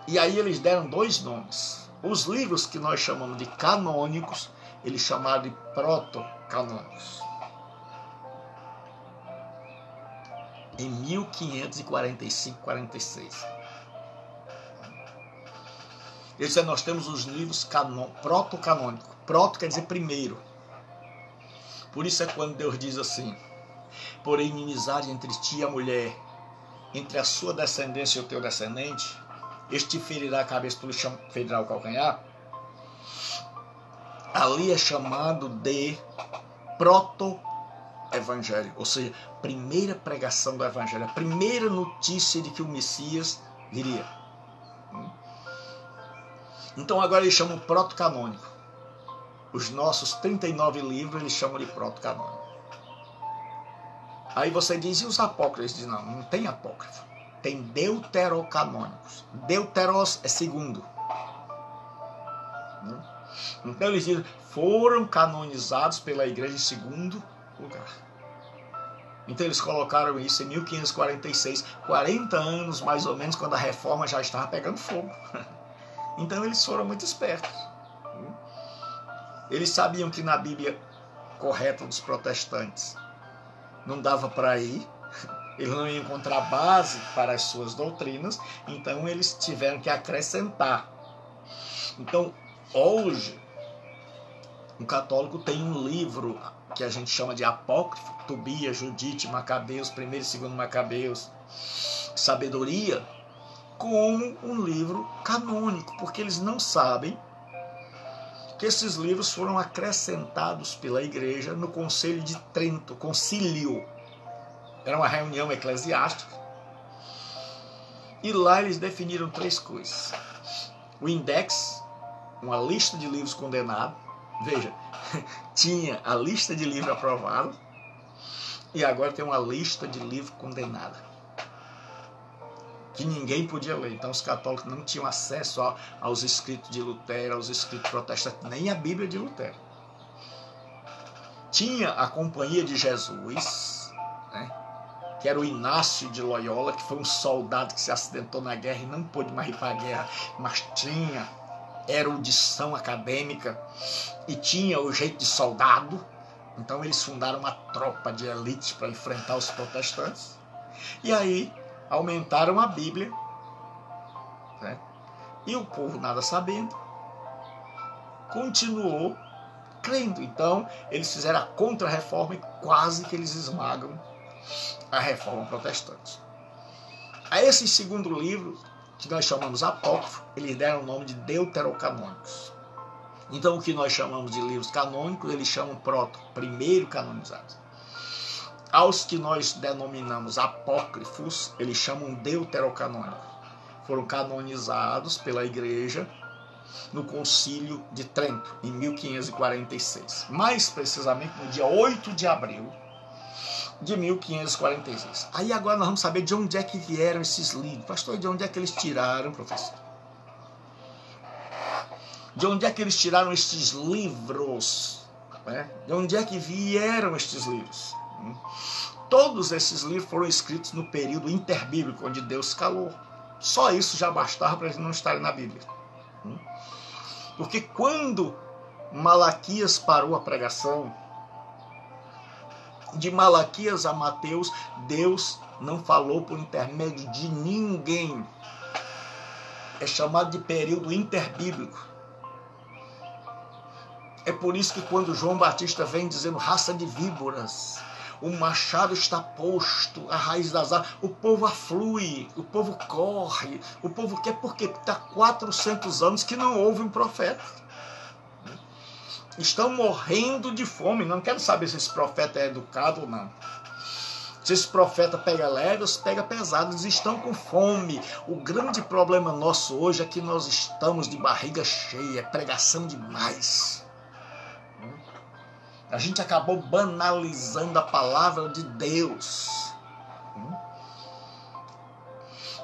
E aí eles deram 2 nomes. Os livros que nós chamamos de canônicos, eles chamaram de proto-canônicos. Em 1545, 46. Eles disseram: nós temos os livros proto-canônicos. Proto quer dizer primeiro. Por isso é quando Deus diz assim: porém inimizade entre ti e a mulher, entre a sua descendência e o teu descendente, este ferirá a cabeça, tu lhe ferirá o calcanhar. Ali é chamado de proto-evangelho, ou seja, primeira pregação do evangelho, a primeira notícia de que o Messias viria. Então agora eles chamam proto-canônico. os nossos 39 livros eles chamam de proto-canônico. Aí você diz, e os apócrifos? Eles dizem, não, não tem apócrifo. Tem deuterocanônicos. Deuteros é segundo. Então eles dizem, foram canonizados pela igreja em segundo lugar. Então eles colocaram isso em 1546, 40 anos mais ou menos, quando a reforma já estava pegando fogo. Então eles foram muito espertos. Eles sabiam que na Bíblia correta dos protestantes não dava para ir, eles não iam encontrar base para as suas doutrinas, então eles tiveram que acrescentar. Então, hoje, um católico tem um livro que a gente chama de apócrifo, Tobias, Judite, Macabeus, 1º e 2º Macabeus, Sabedoria, como um livro canônico, porque eles não sabem que esses livros foram acrescentados pela igreja no Concílio de Trento, concílio. Era uma reunião eclesiástica. E lá eles definiram 3 coisas. O index, uma lista de livros condenados. Veja, tinha a lista de livros aprovados e agora tem uma lista de livros condenados, que ninguém podia ler. Então os católicos não tinham acesso aos escritos de Lutero, aos escritos protestantes, nem a Bíblia de Lutero. Tinha a Companhia de Jesus, né, que era o Inácio de Loyola, que foi um soldado que se acidentou na guerra e não pôde mais ir para a guerra, mas tinha erudição acadêmica e tinha o jeito de soldado. Então eles fundaram uma tropa de elite para enfrentar os protestantes. E aí aumentaram a Bíblia, né? E o povo, nada sabendo, continuou crendo. Então eles fizeram a contra-reforma e quase que eles esmagam a reforma protestante. A esse segundo livro, que nós chamamos apócrifo, eles deram o nome de deuterocanônicos. Então o que nós chamamos de livros canônicos, eles chamam proto, primeiro canonizados. Aos que nós denominamos apócrifos, eles chamam deuterocanônicos. Foram canonizados pela igreja no Concílio de Trento, em 1546. Mais precisamente no dia 8 de abril de 1546. Aí agora nós vamos saber de onde é que vieram esses livros. Pastor, de onde é que eles tiraram, professor? De onde é que eles tiraram estes livros? Né? De onde é que vieram estes livros? Todos esses livros foram escritos no período interbíblico, onde Deus calou. Só isso já bastava para eles não estarem na Bíblia. Porque quando Malaquias parou a pregação, de Malaquias a Mateus, Deus não falou por intermédio de ninguém. É chamado de período interbíblico. É por isso que quando João Batista vem dizendo raça de víboras, o machado está posto, a raiz das árvores, o povo aflui, o povo corre, o povo quer, porque está 400 anos que não houve um profeta. Estão morrendo de fome. Não quero saber se esse profeta é educado ou não. Se esse profeta pega leve ou se pega pesado. Eles estão com fome. O grande problema nosso hoje é que nós estamos de barriga cheia. É pregação demais. A gente acabou banalizando a palavra de Deus.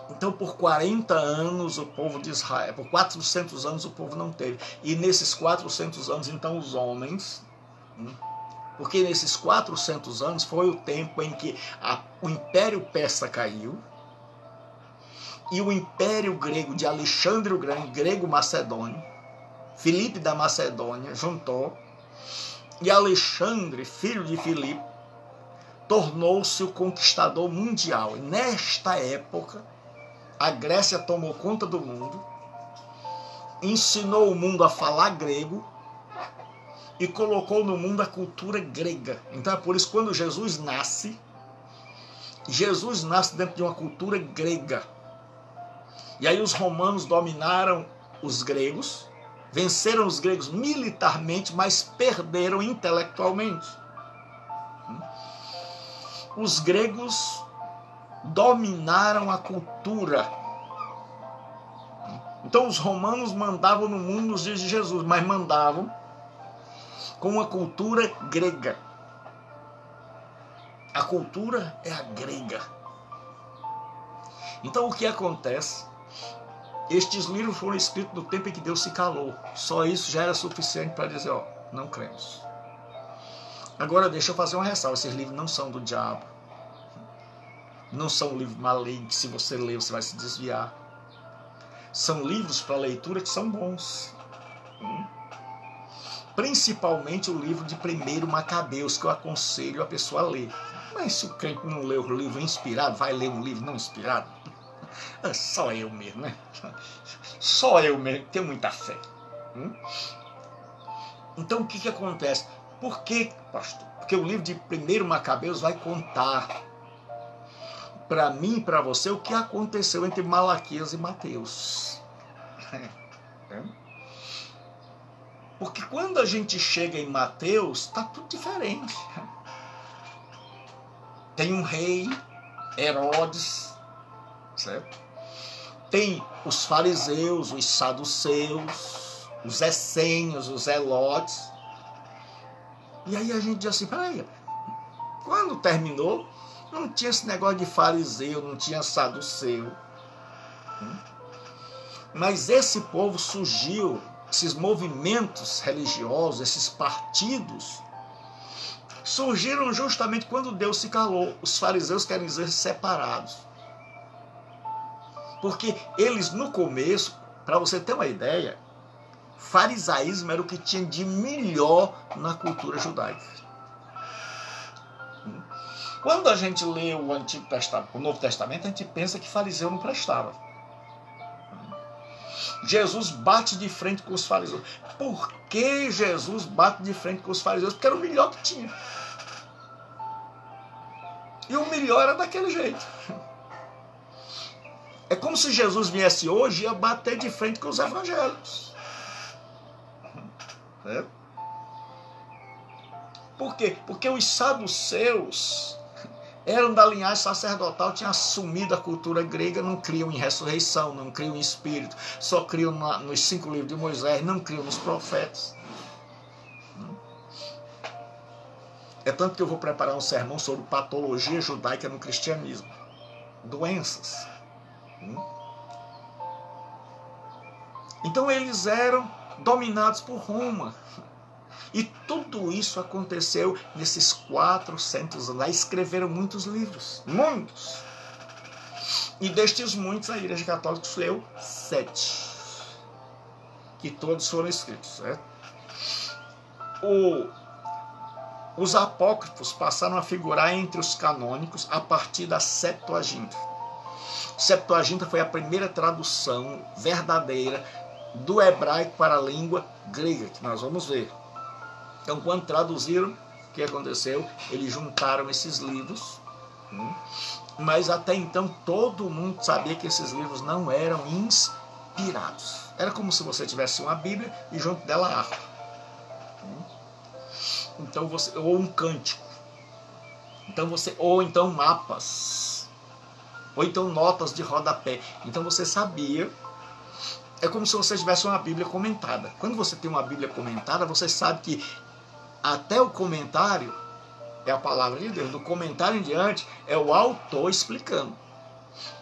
Então, por 40 anos, o povo de Israel, por 400 anos, o povo não teve. E nesses 400 anos, então, os homens, porque nesses 400 anos foi o tempo em que o Império Persa caiu e o Império Grego de Alexandre o Grande, grego-macedônio, Filipe da Macedônia, juntou, e Alexandre, filho de Filipe, tornou-se o conquistador mundial. E nesta época, a Grécia tomou conta do mundo, ensinou o mundo a falar grego e colocou no mundo a cultura grega. Então é por isso que quando Jesus nasce dentro de uma cultura grega. E aí os romanos dominaram os gregos, venceram os gregos militarmente, mas perderam intelectualmente. Os gregos dominaram a cultura. Então os romanos mandavam no mundo nos dias de Jesus, mas mandavam com a cultura grega. A cultura é a grega. Então o que acontece? Estes livros foram escritos no tempo em que Deus se calou. Só isso já era suficiente para dizer, ó, não cremos. Agora deixa eu fazer uma ressalva. Esses livros não são do diabo. Não são livros malignos, se você ler você vai se desviar. São livros para leitura que são bons. Principalmente o livro de 1 Macabeus, que eu aconselho a pessoa a ler. Mas se o crente não lê o livro inspirado, vai ler um livro não inspirado? É só eu mesmo, né? Só eu mesmo, tenho muita fé. Então o que acontece? Por que, pastor? Porque o livro de 1 Macabeus vai contar para mim e para você o que aconteceu entre Malaquias e Mateus. Porque quando a gente chega em Mateus, está tudo diferente. Tem um rei, Herodes, certo? Tem os fariseus, os saduceus, os essênios, os zelotes. E aí a gente diz assim, peraí, quando terminou, não tinha esse negócio de fariseu, não tinha saduceu. Mas esse povo surgiu, esses movimentos religiosos, esses partidos, surgiram justamente quando Deus se calou. Os fariseus querem dizer separados. Porque eles no começo, para você ter uma ideia, farisaísmo era o que tinha de melhor na cultura judaica. Quando a gente lê o Antigo Testamento, o Novo Testamento, a gente pensa que fariseu não prestava. Jesus bate de frente com os fariseus. Por que Jesus bate de frente com os fariseus? Porque era o melhor que tinha. E o melhor era daquele jeito. É como se Jesus viesse hoje e ia bater de frente com os evangélicos. É? Por quê? Porque os saduceus eram da linhagem sacerdotal, tinham assumido a cultura grega, não criam em ressurreição, não criam em espírito, só criam nos 5 livros de Moisés, não criam nos profetas. É tanto que eu vou preparar um sermão sobre patologia judaica no cristianismo. Doenças. Então eles eram dominados por Roma. E tudo isso aconteceu nesses 400 anos. Lá escreveram muitos livros. Muitos. E destes muitos a Igreja Católica escolheu 7. Que todos foram escritos. Certo? Os apócrifos passaram a figurar entre os canônicos a partir da Septuaginta. Septuaginta foi a primeira tradução verdadeira do hebraico para a língua grega, que nós vamos ver. Então, quando traduziram, o que aconteceu? Eles juntaram esses livros, mas até então todo mundo sabia que esses livros não eram inspirados. Era como se você tivesse uma Bíblia e junto dela a harpa. Então ou um cântico. Ou então mapas. Ou então notas de rodapé. Então você sabia. É como se você tivesse uma Bíblia comentada. Quando você tem uma Bíblia comentada, você sabe que até o comentário é a palavra de Deus. Do comentário em diante é o autor explicando.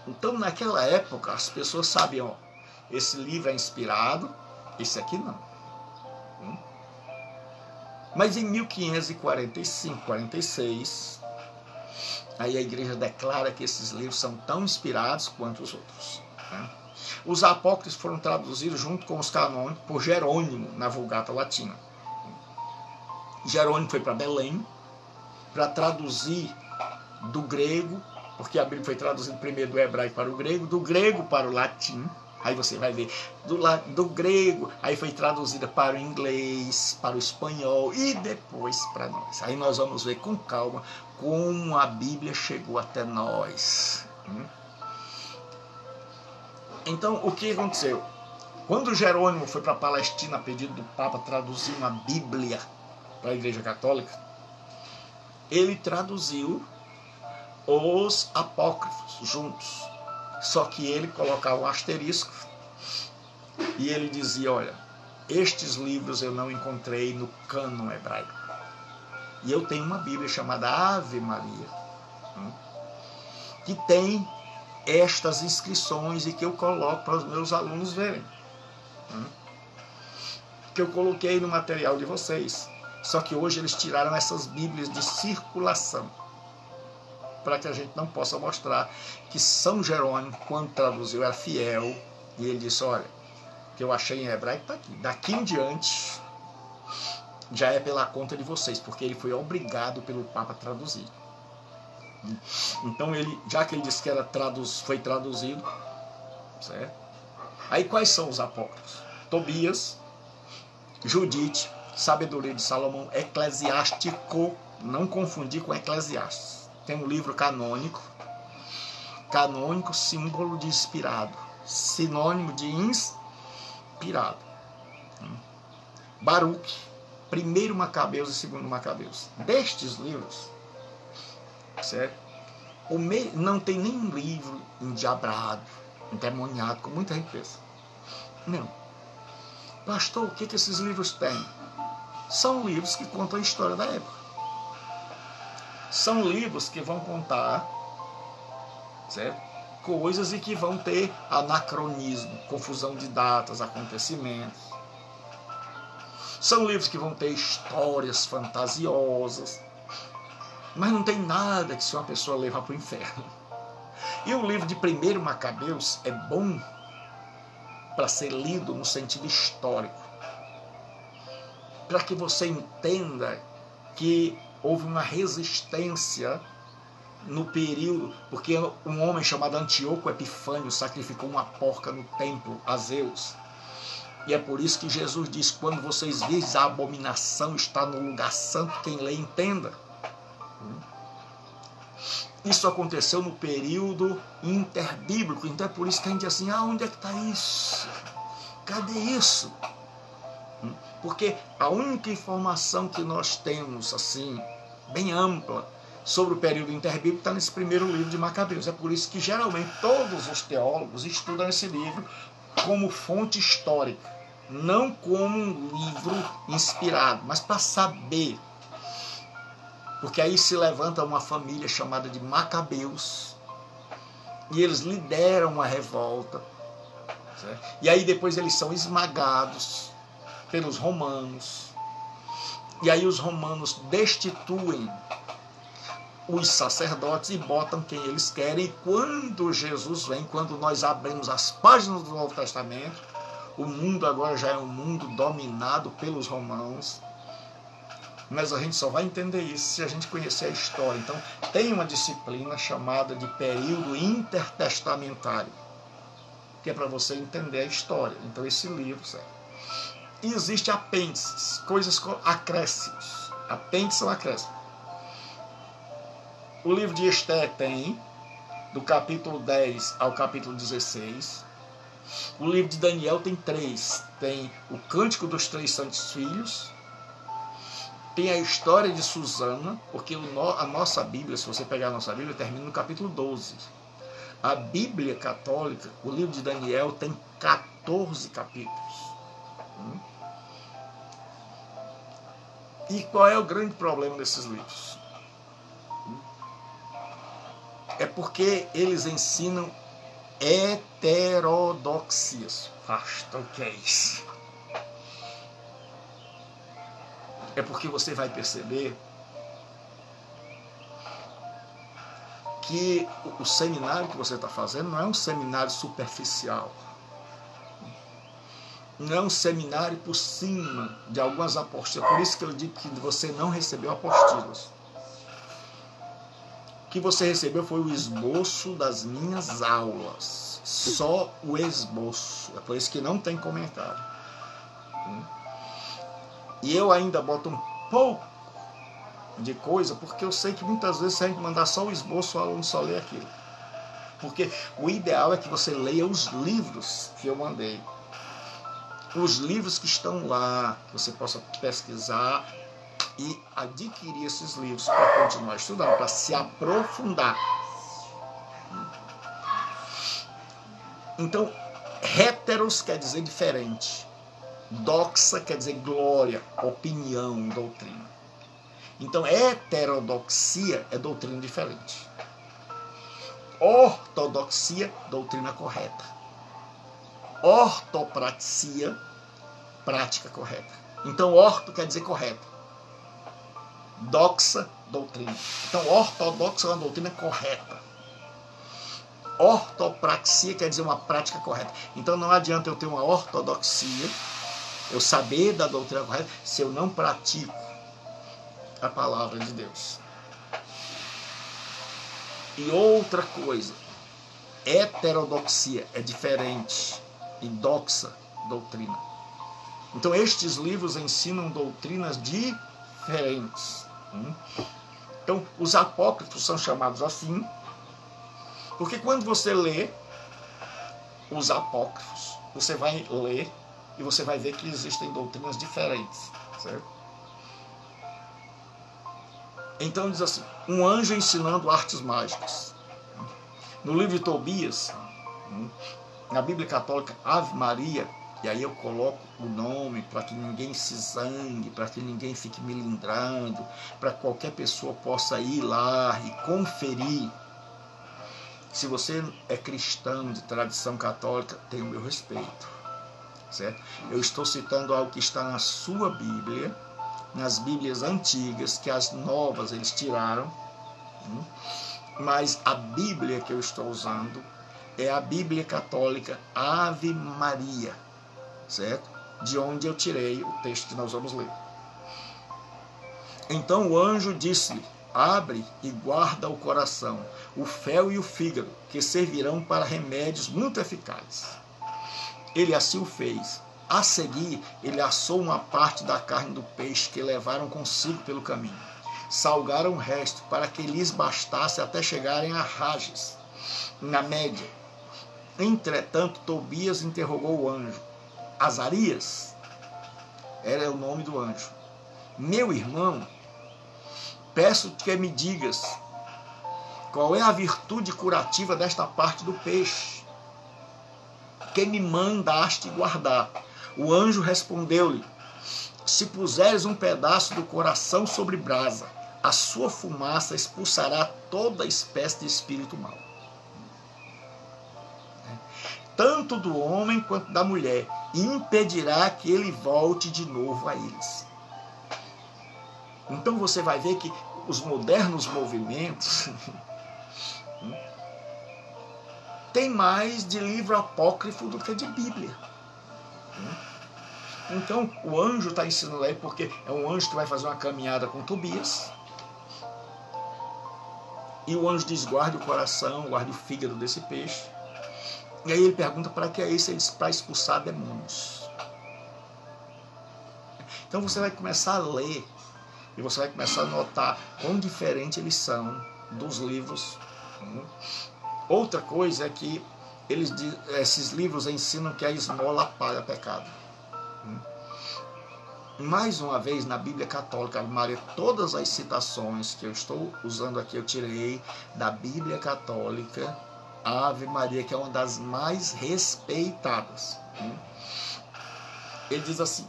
Então naquela época as pessoas sabiam, ó, esse livro é inspirado, esse aqui não. Mas em 1545, 46, aí a igreja declara que esses livros são tão inspirados quanto os outros. Os apócrifos foram traduzidos junto com os canônicos por Jerônimo na Vulgata Latina. Jerônimo foi para Belém para traduzir do grego, porque a Bíblia foi traduzida primeiro do hebraico para o grego, do grego para o latim. Aí você vai ver, do grego, aí foi traduzida para o inglês, para o espanhol e depois para nós. Aí nós vamos ver com calma como a Bíblia chegou até nós. Então, o que aconteceu? Quando Jerônimo foi para a Palestina a pedido do Papa traduzir uma Bíblia para a Igreja Católica, ele traduziu os apócrifos juntos. Só que ele colocava um asterisco e ele dizia, olha, Estes livros eu não encontrei no cânon hebraico. E eu tenho uma Bíblia chamada Ave Maria, que tem estas inscrições e que eu coloco para os meus alunos verem. Que eu coloquei no material de vocês. Só que hoje eles tiraram essas Bíblias de circulação, para que a gente não possa mostrar que São Jerônimo, quando traduziu, era fiel. E ele disse, olha, que eu achei em hebraico está aqui. Daqui em diante, já é pela conta de vocês, porque ele foi obrigado pelo Papa a traduzir. Então, já que ele disse que foi traduzido, certo? Aí quais são os apócrifos? Tobias, Judite, Sabedoria de Salomão, Eclesiástico, não confundir com Eclesiastes. Tem um livro canônico, símbolo de inspirado, sinônimo de inspirado. Baruque, 1º Macabeus e 2º Macabeus. Destes livros, certo? Não tem nenhum livro endiabrado, endemoniado, como muita gente pensa. Não. Pastor, o que esses livros têm? São livros que contam a história da época. São livros que vão contar, certo, coisas e que vão ter anacronismo, confusão de datas, acontecimentos. São livros que vão ter histórias fantasiosas, mas não tem nada que se uma pessoa levar para o inferno. E o livro de 1º Macabeus é bom para ser lido no sentido histórico, para que você entenda que houve uma resistência no período, porque um homem chamado Antíoco Epifânio sacrificou uma porca no templo a Zeus. E é por isso que Jesus diz, quando vocês veem a abominação está no lugar santo, quem lê entenda. Isso aconteceu no período interbíblico, então é por isso que a gente diz assim, onde é que está isso? Cadê isso? Porque a única informação que nós temos, assim, bem ampla, sobre o período interbíblico está nesse 1º livro de Macabeus. É por isso que geralmente todos os teólogos estudam esse livro como fonte histórica, não como um livro inspirado, mas para saber. Porque aí se levanta uma família chamada de Macabeus e eles lideram uma revolta, certo? E aí depois eles são esmagados pelos romanos, e aí os romanos destituem os sacerdotes e botam quem eles querem. E quando Jesus vem, quando nós abrimos as páginas do Novo Testamento, o mundo agora já é um mundo dominado pelos romanos. Mas a gente só vai entender isso se a gente conhecer a história. Então, tem uma disciplina chamada de período intertestamentário, que é para você entender a história. Então, esse livro, certo? E existe apêndices, coisas com acréscimos. Apêndices são acréscimos. O livro de Esther tem, do capítulo 10 ao capítulo 16. O livro de Daniel tem 3. Tem o Cântico dos 3 Santos Filhos. Tem a história de Susana, porque a nossa Bíblia, se você pegar a nossa Bíblia, termina no capítulo 12. A Bíblia católica, o livro de Daniel, tem 14 capítulos. E qual é o grande problema desses livros? É porque eles ensinam heterodoxias. Pastor, o que é isso? É porque você vai perceber que o seminário que você está fazendo não é um seminário superficial. Não é um seminário por cima de algumas apostilas. Por isso que eu digo que você não recebeu apostilas. O que você recebeu foi o esboço das minhas aulas. Só o esboço. É por isso que não tem comentário. E eu ainda boto um pouco de coisa, porque eu sei que muitas vezes se a gente mandar só o esboço, o aluno só lê aquilo. Porque o ideal é que você leia os livros que eu mandei. Os livros que estão lá, que você possa pesquisar e adquirir esses livros para continuar estudando, para se aprofundar. Então, héteros quer dizer diferente. Doxa quer dizer glória, opinião, doutrina. Então, heterodoxia é doutrina diferente. Ortodoxia, doutrina correta. Ortopraxia, prática correta. Então, orto quer dizer correto. Doxa, doutrina. Então, ortodoxa é uma doutrina correta. Ortopraxia quer dizer uma prática correta. Então, não adianta eu ter uma ortodoxia, eu saber da doutrina correta, se eu não pratico a palavra de Deus. E outra coisa, heterodoxia é diferente e doxa, doutrina. Então estes livros ensinam doutrinas diferentes. Então os apócrifos são chamados assim, porque quando você lê os apócrifos, você vai ler e você vai ver que existem doutrinas diferentes, certo? Então diz assim, um anjo ensinando artes mágicas. No livro de Tobias, na Bíblia Católica, Ave Maria, e aí eu coloco o nome para que ninguém se zangue, para que ninguém fique melindrando, para que qualquer pessoa possa ir lá e conferir. Se você é cristão de tradição católica, tem o meu respeito, certo? Eu estou citando algo que está na sua Bíblia, nas Bíblias antigas, que as novas eles tiraram, mas a Bíblia que eu estou usando é a Bíblia Católica Ave Maria, certo? De onde eu tirei o texto que nós vamos ler. Então o anjo disse-lhe, abre e guarda o coração, o fel e o fígado, que servirão para remédios muito eficazes. Ele assim o fez. A seguir, ele assou uma parte da carne do peixe que levaram consigo pelo caminho. Salgaram o resto, para que lhes bastasse até chegarem a Rages, na média. Entretanto, Tobias interrogou o anjo. Azarias era o nome do anjo. Meu irmão, peço-te que me digas qual é a virtude curativa desta parte do peixe que me mandaste guardar. O anjo respondeu-lhe, se puseres um pedaço do coração sobre brasa, a sua fumaça expulsará toda espécie de espírito mau, tanto do homem quanto da mulher, e impedirá que ele volte de novo a eles. Então você vai ver que os modernos movimentos têm mais de livro apócrifo do que de Bíblia. Então o anjo está ensinando aí, porque é um anjo que vai fazer uma caminhada com Tobias, e o anjo diz, guarde o coração, guarde o fígado desse peixe. E aí ele pergunta, para que é isso? Ele diz, para expulsar demônios. Então você vai começar a ler, e você vai começar a notar quão diferente eles são dos livros. Outra coisa é que esses livros ensinam que a esmola apaga pecado. Mais uma vez, na Bíblia Católica, Ave Maria, todas as citações que eu estou usando aqui, eu tirei da Bíblia Católica Ave Maria, que é uma das mais respeitadas. Ele diz assim,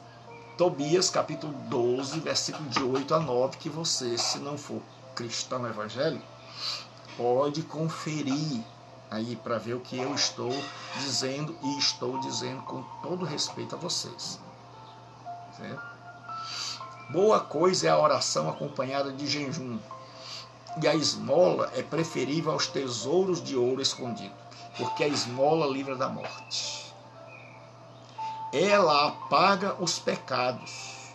Tobias, capítulo 12, versículo de 8 a 9, que você, se não for cristão evangélico, pode conferir aí para ver o que eu estou dizendo, e estou dizendo com todo respeito a vocês. Certo? Boa coisa é a oração acompanhada de jejum, e a esmola é preferível aos tesouros de ouro escondido, porque a esmola livra da morte. Ela apaga os pecados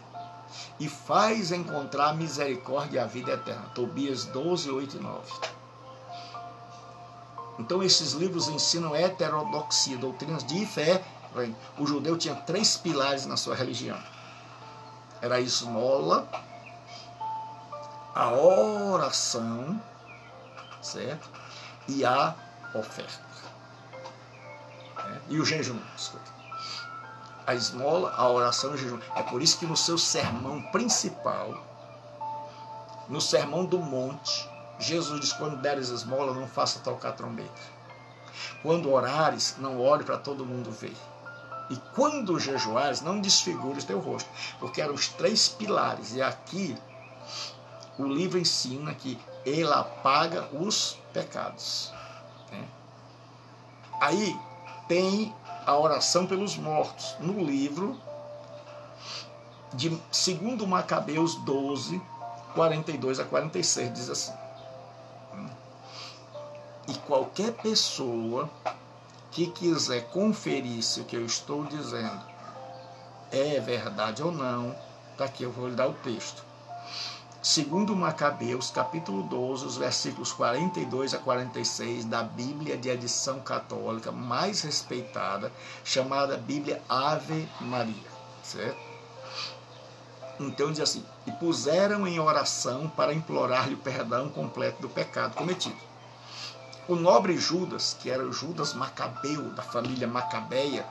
e faz encontrar a misericórdia e a vida eterna. Tobias 12, 8 e 9. Então esses livros ensinam heterodoxia, doutrinas de fé. O judeu tinha 3 pilares na sua religião. Era a esmola, a oração, certo? E a oferta. E o jejum, desculpa. A esmola, a oração e o jejum. É por isso que no seu sermão principal, no sermão do monte, Jesus diz, quando deres esmola, não faça tocar trombeta. Quando orares, não ore para todo mundo ver. E quando jejuares, não desfigures teu rosto, porque eram os 3 pilares. E aqui o livro ensina que ele apaga os pecados. Né? Aí tem a oração pelos mortos. No livro de 2 Macabeus 12, 42 a 46, diz assim: e qualquer pessoa que quiser conferir se o que eu estou dizendo é verdade ou não, daqui eu vou lhe dar o texto. 2 Macabeus, capítulo 12, os versículos 42 a 46, da Bíblia de edição católica mais respeitada, chamada Bíblia Ave Maria, certo? Então diz assim: e puseram em oração para implorar-lhe o perdão completo do pecado cometido. O nobre Judas, que era o Judas Macabeu, da família Macabeia,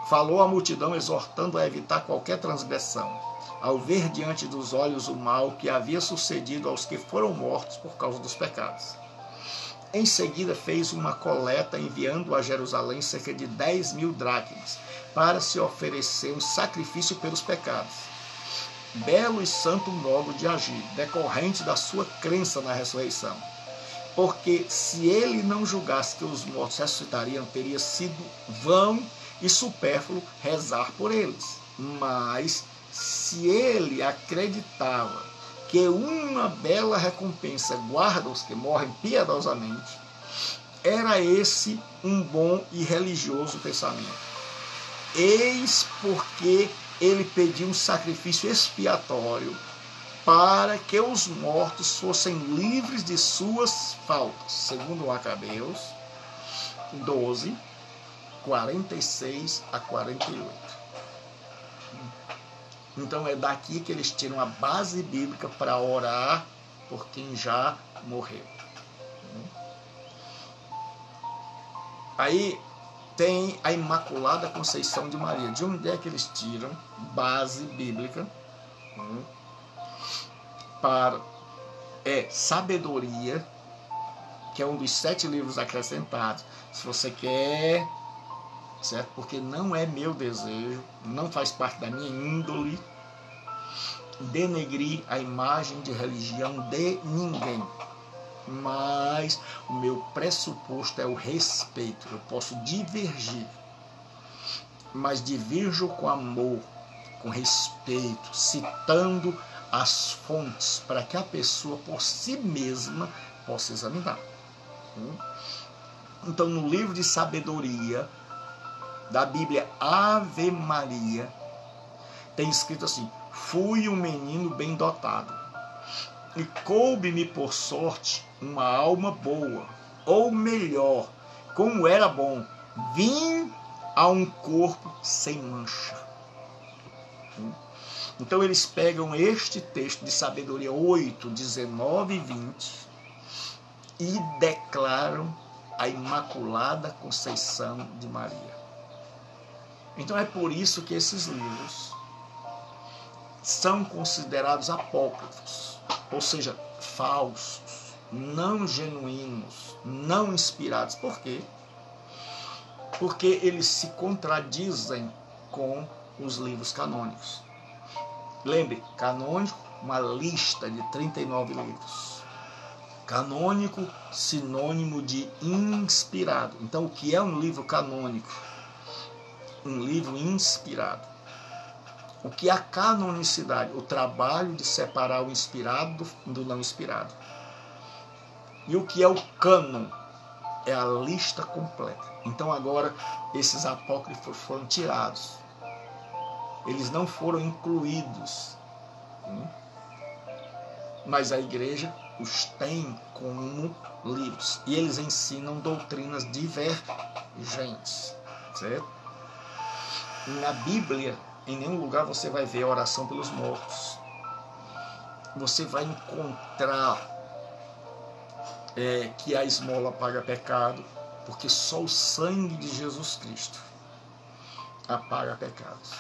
falou à multidão exortando a evitar qualquer transgressão, ao ver diante dos olhos o mal que havia sucedido aos que foram mortos por causa dos pecados. Em seguida fez uma coleta, enviando a Jerusalém cerca de 10.000 dracmas, para se oferecer um sacrifício pelos pecados. Belo e santo modo de agir, decorrente da sua crença na ressurreição. Porque se ele não julgasse que os mortos ressuscitariam, teria sido vão e supérfluo rezar por eles. Mas se ele acreditava que uma bela recompensa guarda os que morrem piedosamente, era esse um bom e religioso pensamento. Eis porque ele pediu um sacrifício expiatório para que os mortos fossem livres de suas faltas, segundo Macabeus 12, 46 a 48. Então é daqui que eles tiram a base bíblica para orar por quem já morreu. Aí tem a Imaculada Conceição de Maria. De onde é que eles tiram base bíblica? Para Sabedoria, que é um dos 7 livros acrescentados. Se você quer, certo? Porque não é meu desejo, não faz parte da minha índole denegrir a imagem de religião de ninguém. Mas o meu pressuposto é o respeito. Eu posso divergir, mas divirjo com amor, com respeito, citando as fontes para que a pessoa por si mesma possa examinar. Então, no livro de Sabedoria da Bíblia Ave Maria, tem escrito assim: fui um menino bem dotado, e coube-me por sorte uma alma boa, ou melhor, como era bom, vim a um corpo sem mancha. Então eles pegam este texto de Sabedoria 8, 19 e 20 e declaram a Imaculada Conceição de Maria. Então é por isso que esses livros são considerados apócrifos, ou seja, falsos, não genuínos, não inspirados. Por quê? Porque eles se contradizem com os livros canônicos. Lembre, canônico, uma lista de 39 livros. Canônico, sinônimo de inspirado. Então, o que é um livro canônico? Um livro inspirado. O que é a canonicidade? O trabalho de separar o inspirado do não inspirado. E o que é o cânon? É a lista completa. Então agora esses apócrifos foram tirados. Eles não foram incluídos. Mas a igreja os tem como livros. E eles ensinam doutrinas divergentes. Certo? Na Bíblia, em nenhum lugar você vai ver a oração pelos mortos. Você vai encontrar que a esmola paga pecado, porque só o sangue de Jesus Cristo apaga pecados.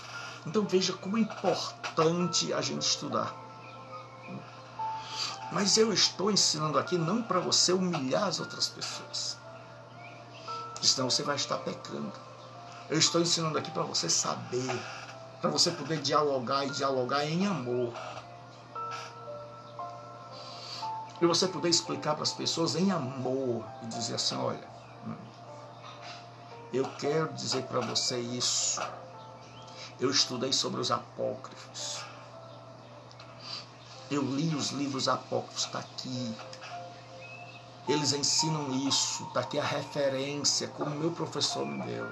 Então veja como é importante a gente estudar. Mas eu estou ensinando aqui não para você humilhar as outras pessoas, senão você vai estar pecando. Eu estou ensinando aqui para você saber, para você poder dialogar e dialogar em amor. E você poder explicar para as pessoas em amor e dizer assim, olha, eu quero dizer para você isso. Eu estudei sobre os apócrifos. Eu li os livros apócrifos, está aqui. Eles ensinam isso, está aqui a referência, como meu professor me deu.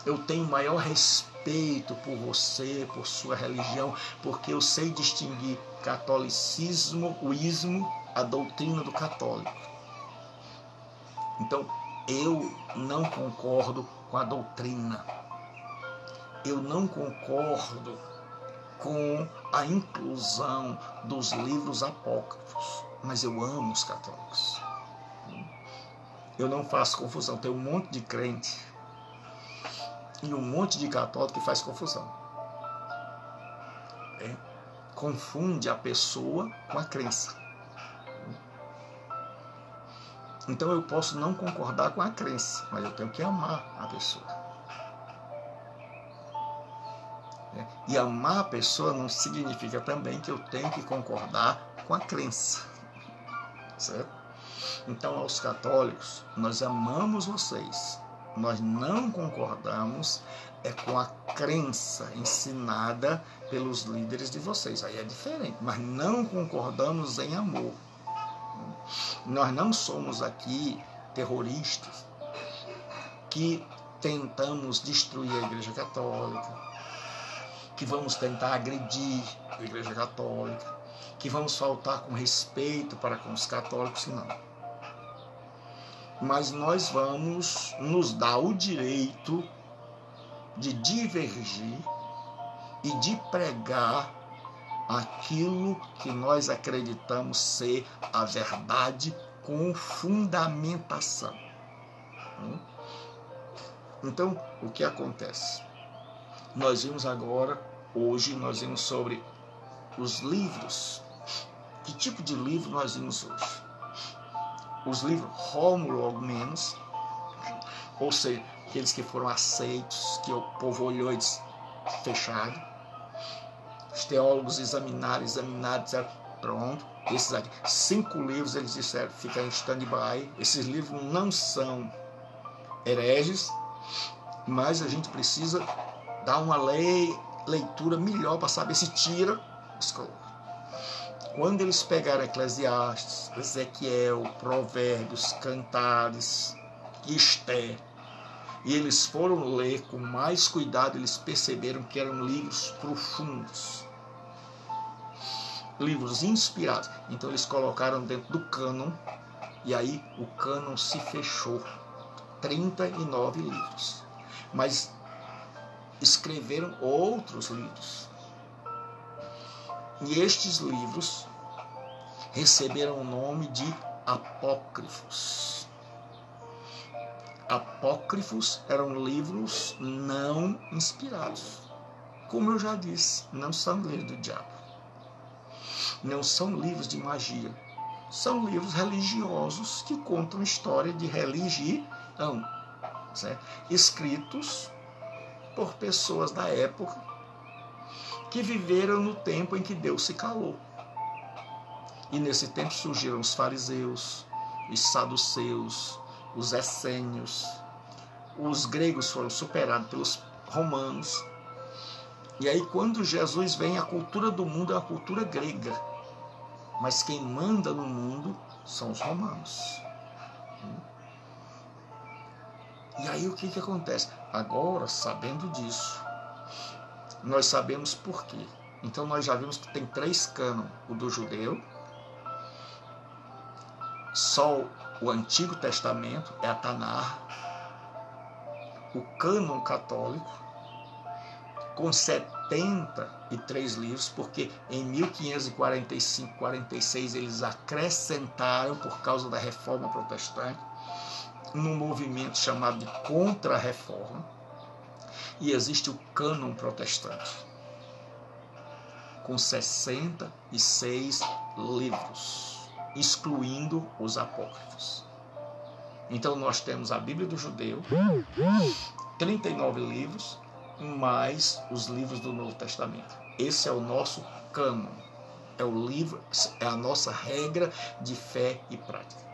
Eu tenho maior respeito por você, por sua religião, porque eu sei distinguir catolicismo, o ismo, a doutrina do católico. Então, eu não concordo com a doutrina. Eu não concordo com a inclusão dos livros apócrifos, mas eu amo os católicos. Eu não faço confusão. Tem um monte de crente e um monte de católico que faz confusão. Confunde a pessoa com a crença. Então eu posso não concordar com a crença, mas eu tenho que amar a pessoa. E amar a pessoa não significa também que eu tenho que concordar com a crença. Certo? Então, aos católicos, nós amamos vocês. Nós não concordamos com a crença ensinada pelos líderes de vocês. Aí é diferente, mas não concordamos em amor. Nós não somos aqui terroristas que tentamos destruir a Igreja Católica, que vamos tentar agredir a Igreja Católica, que vamos faltar com respeito para com os católicos, não. Mas nós vamos nos dar o direito de divergir e de pregar aquilo que nós acreditamos ser a verdade com fundamentação. Então, o que acontece? Nós vimos agora, hoje, nós vimos sobre os livros. Que tipo de livro nós vimos hoje? Os livros Rômulo Argumentos, ou seja, aqueles que foram aceitos, que o povo olhou e disse, fechado. Os teólogos examinaram, disseram, pronto, esses aqui, 5 livros eles disseram, fica em stand-by. Esses livros não são hereges, mas a gente precisa dar uma leitura melhor para saber se tira, coloca. Quando eles pegaram Eclesiastes, Ezequiel, Provérbios, Cantares, Esther, e eles foram ler com mais cuidado, eles perceberam que eram livros profundos, livros inspirados. Então eles colocaram dentro do cânon, e aí o cânon se fechou. 39 livros. Mas escreveram outros livros. E estes livros receberam o nome de apócrifos. Apócrifos eram livros não inspirados. Como eu já disse, não são livros do diabo. Não são livros de magia. São livros religiosos que contam história de religião, certo? Escritos por pessoas da época que viveram no tempo em que Deus se calou. E nesse tempo surgiram os fariseus, os saduceus, os essênios. Os gregos foram superados pelos romanos. E aí quando Jesus vem, a cultura do mundo é a cultura grega. Mas quem manda no mundo são os romanos. E aí o que acontece? Agora, sabendo disso, nós sabemos por quê. Então nós já vimos que tem 3 cânon. O do judeu, só o Antigo Testamento, é a Tanar. O cânon católico, com 73 livros, porque em 1545, 46 eles acrescentaram, por causa da Reforma Protestante, num movimento chamado de Contra-Reforma, e existe o cânon protestante, com 66 livros, excluindo os apócrifos. Então nós temos a Bíblia do judeu, 39 livros, mais os livros do Novo Testamento. Esse é o nosso cânon. É o livro, é a nossa regra de fé e prática.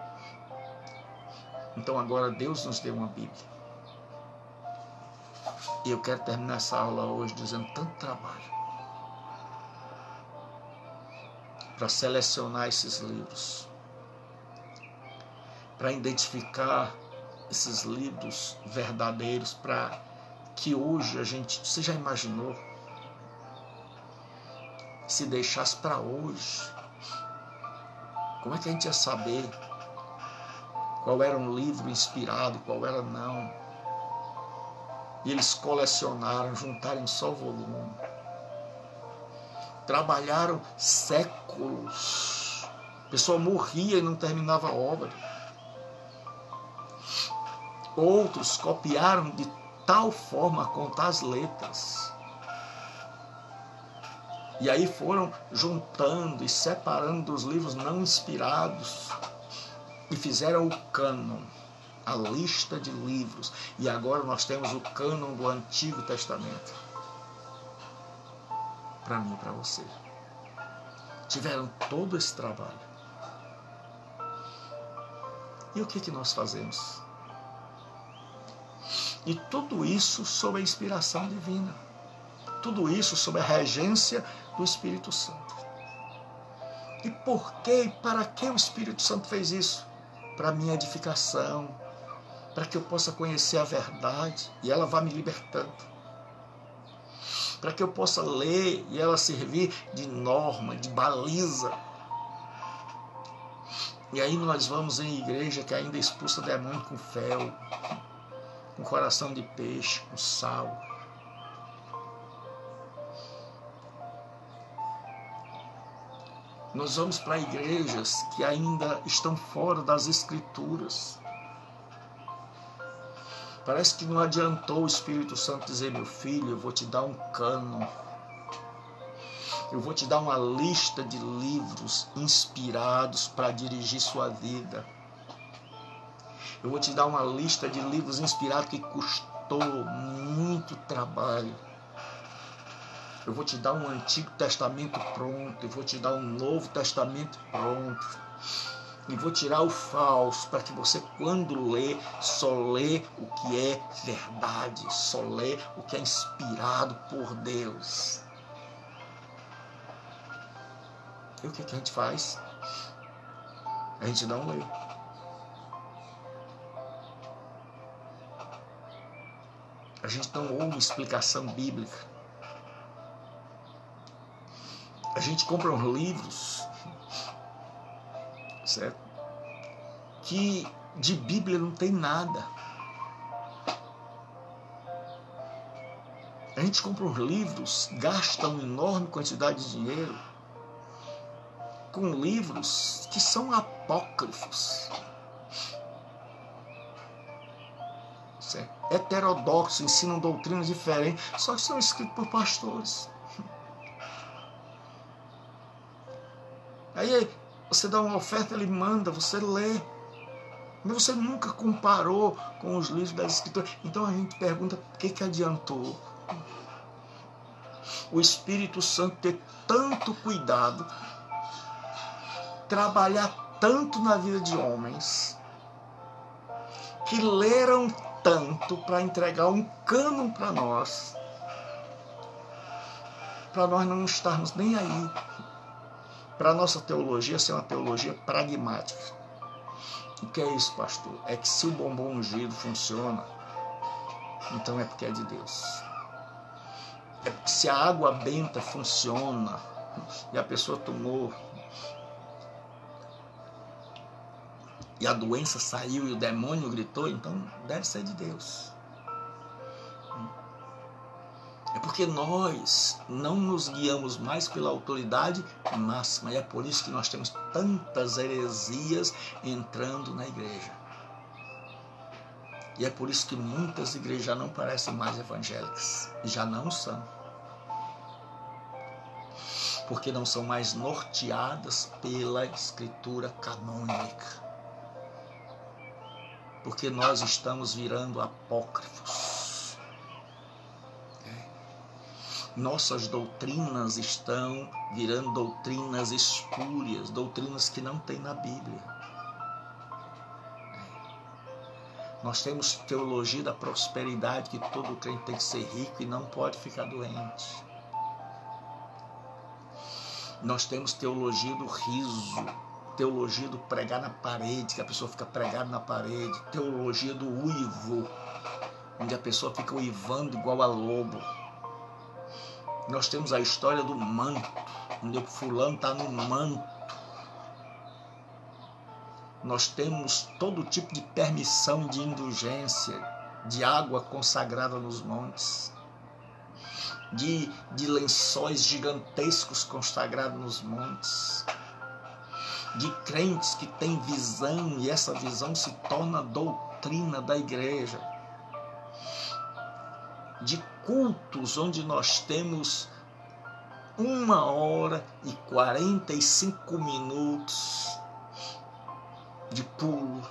Então agora Deus nos deu uma Bíblia. E eu quero terminar essa aula hoje dizendo tanto trabalho para selecionar esses livros, para identificar esses livros verdadeiros, para que hoje a gente, você já imaginou, se deixasse para hoje, como é que a gente ia saber qual era um livro inspirado, qual era não? E eles colecionaram, juntaram em só volume. Trabalharam séculos. A pessoa morria e não terminava a obra. Outros copiaram de tal forma a contar as letras. E aí foram juntando e separando dos livros não inspirados. E fizeram o cânon, a lista de livros. E agora nós temos o cânon do Antigo Testamento. Para mim e para você. Tiveram todo esse trabalho. E o que nós fazemos? E tudo isso sob a inspiração divina. Tudo isso sob a regência do Espírito Santo. E por que e para que o Espírito Santo fez isso? Para a minha edificação, para que eu possa conhecer a verdade e ela vá me libertando. Para que eu possa ler e ela servir de norma, de baliza. E aí nós vamos em igreja que ainda expulsa demônio com fel, com coração de peixe, com sal. Nós vamos para igrejas que ainda estão fora das Escrituras. Parece que não adiantou o Espírito Santo dizer: meu filho, eu vou te dar um cânon. Eu vou te dar uma lista de livros inspirados para dirigir sua vida. Eu vou te dar uma lista de livros inspirados que custou muito trabalho. Eu vou te dar um Antigo Testamento pronto. Eu vou te dar um Novo Testamento pronto. E vou tirar o falso para que você, quando lê, só lê o que é verdade. Só lê o que é inspirado por Deus. E o que a gente faz? A gente não lê. A gente não ouve uma explicação bíblica. A gente compra uns livros, certo? Que de Bíblia não tem nada. A gente compra uns livros, gasta uma enorme quantidade de dinheiro com livros que são apócrifos. Certo? Heterodoxos, ensinam doutrinas diferentes, só que são escritos por pastores. Aí você dá uma oferta, ele manda, você lê. Mas você nunca comparou com os livros das Escrituras. Então a gente pergunta: o que adiantou o Espírito Santo ter tanto cuidado, trabalhar tanto na vida de homens, que leram tanto para entregar um cânon para nós não estarmos nem aí, para a nossa teologia ser uma teologia pragmática. O que é isso, pastor? É que se o bombom ungido funciona, então é porque é de Deus. É porque se a água benta funciona e a pessoa tomou e a doença saiu e o demônio gritou, então deve ser de Deus. É porque nós não nos guiamos mais pela autoridade máxima. E é por isso que nós temos tantas heresias entrando na igreja. E é por isso que muitas igrejas já não parecem mais evangélicas. E já não são. Porque não são mais norteadas pela escritura canônica. Porque nós estamos virando apócrifos. Nossas doutrinas estão virando doutrinas espúrias, doutrinas que não tem na Bíblia. Nós temos teologia da prosperidade, que todo crente tem que ser rico e não pode ficar doente. Nós temos teologia do riso, teologia do pregar na parede, que a pessoa fica pregada na parede, teologia do uivo, onde a pessoa fica uivando igual a lobo. Nós temos a história do manto, onde o fulano está no manto. Nós temos todo tipo de permissão de indulgência, de água consagrada nos montes, de lençóis gigantescos consagrados nos montes, de crentes que têm visão e essa visão se torna doutrina da igreja, de cultos onde nós temos 1h45 de pulo,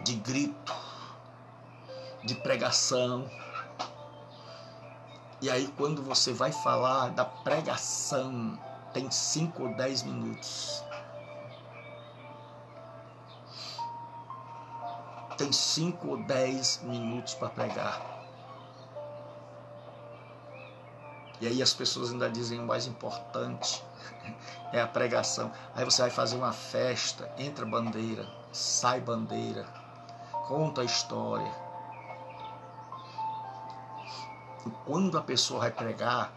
de grito, de pregação. E aí quando você vai falar da pregação, tem 5 ou 10 minutos. Tem 5 ou 10 minutos para pregar. E aí as pessoas ainda dizem o mais importante é a pregação. Aí você vai fazer uma festa, entra bandeira, sai bandeira, conta a história. E quando a pessoa vai pregar,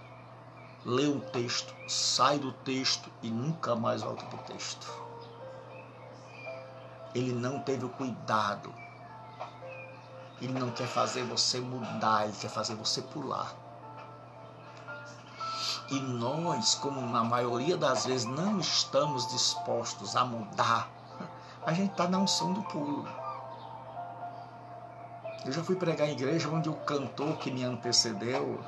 lê um texto, sai do texto e nunca mais volta para o texto. Ele não teve o cuidado. Ele não quer fazer você mudar, ele quer fazer você pular. E nós, como na maioria das vezes, não estamos dispostos a mudar, a gente está na unção do pulo. Eu já fui pregar em igreja onde o cantor que me antecedeu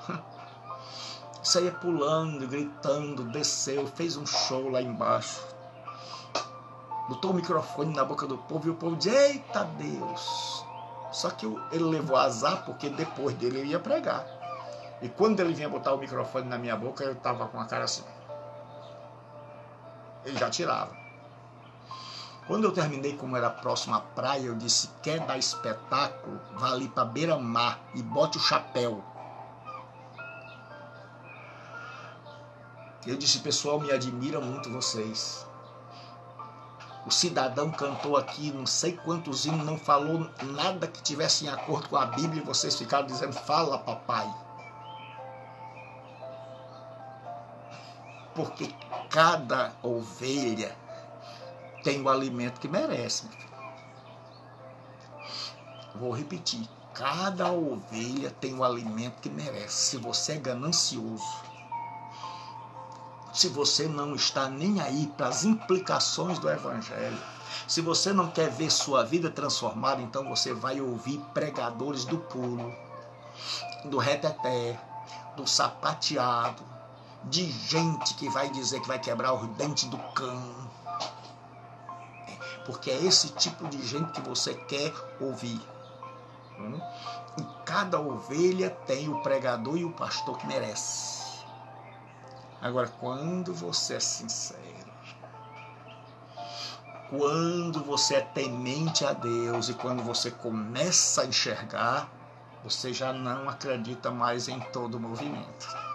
saía pulando, gritando, desceu, fez um show lá embaixo, botou o microfone na boca do povo e o povo disse: eita Deus! Só que ele levou azar, porque depois dele eu ia pregar. E quando ele vinha botar o microfone na minha boca, eu estava com a cara assim. Ele já tirava. Quando eu terminei, como era próximo à praia, eu disse: quer dar espetáculo? Vá ali para beira-mar e bote o chapéu. Eu disse: pessoal, me admira muito vocês. O cidadão cantou aqui não sei quantos hinos, não falou nada que tivesse em acordo com a Bíblia e vocês ficaram dizendo: fala, papai. Porque cada ovelha tem o alimento que merece. Vou repetir: cada ovelha tem o alimento que merece. Se você é ganancioso, se você não está nem aí para as implicações do Evangelho, se você não quer ver sua vida transformada, então você vai ouvir pregadores do pulo, do reteté, do sapateado, de gente que vai dizer que vai quebrar os dentes do cão. Porque é esse tipo de gente que você quer ouvir. E cada ovelha tem o pregador e o pastor que merece. Agora, quando você é sincero, quando você é temente a Deus e quando você começa a enxergar, você já não acredita mais em todo o movimento.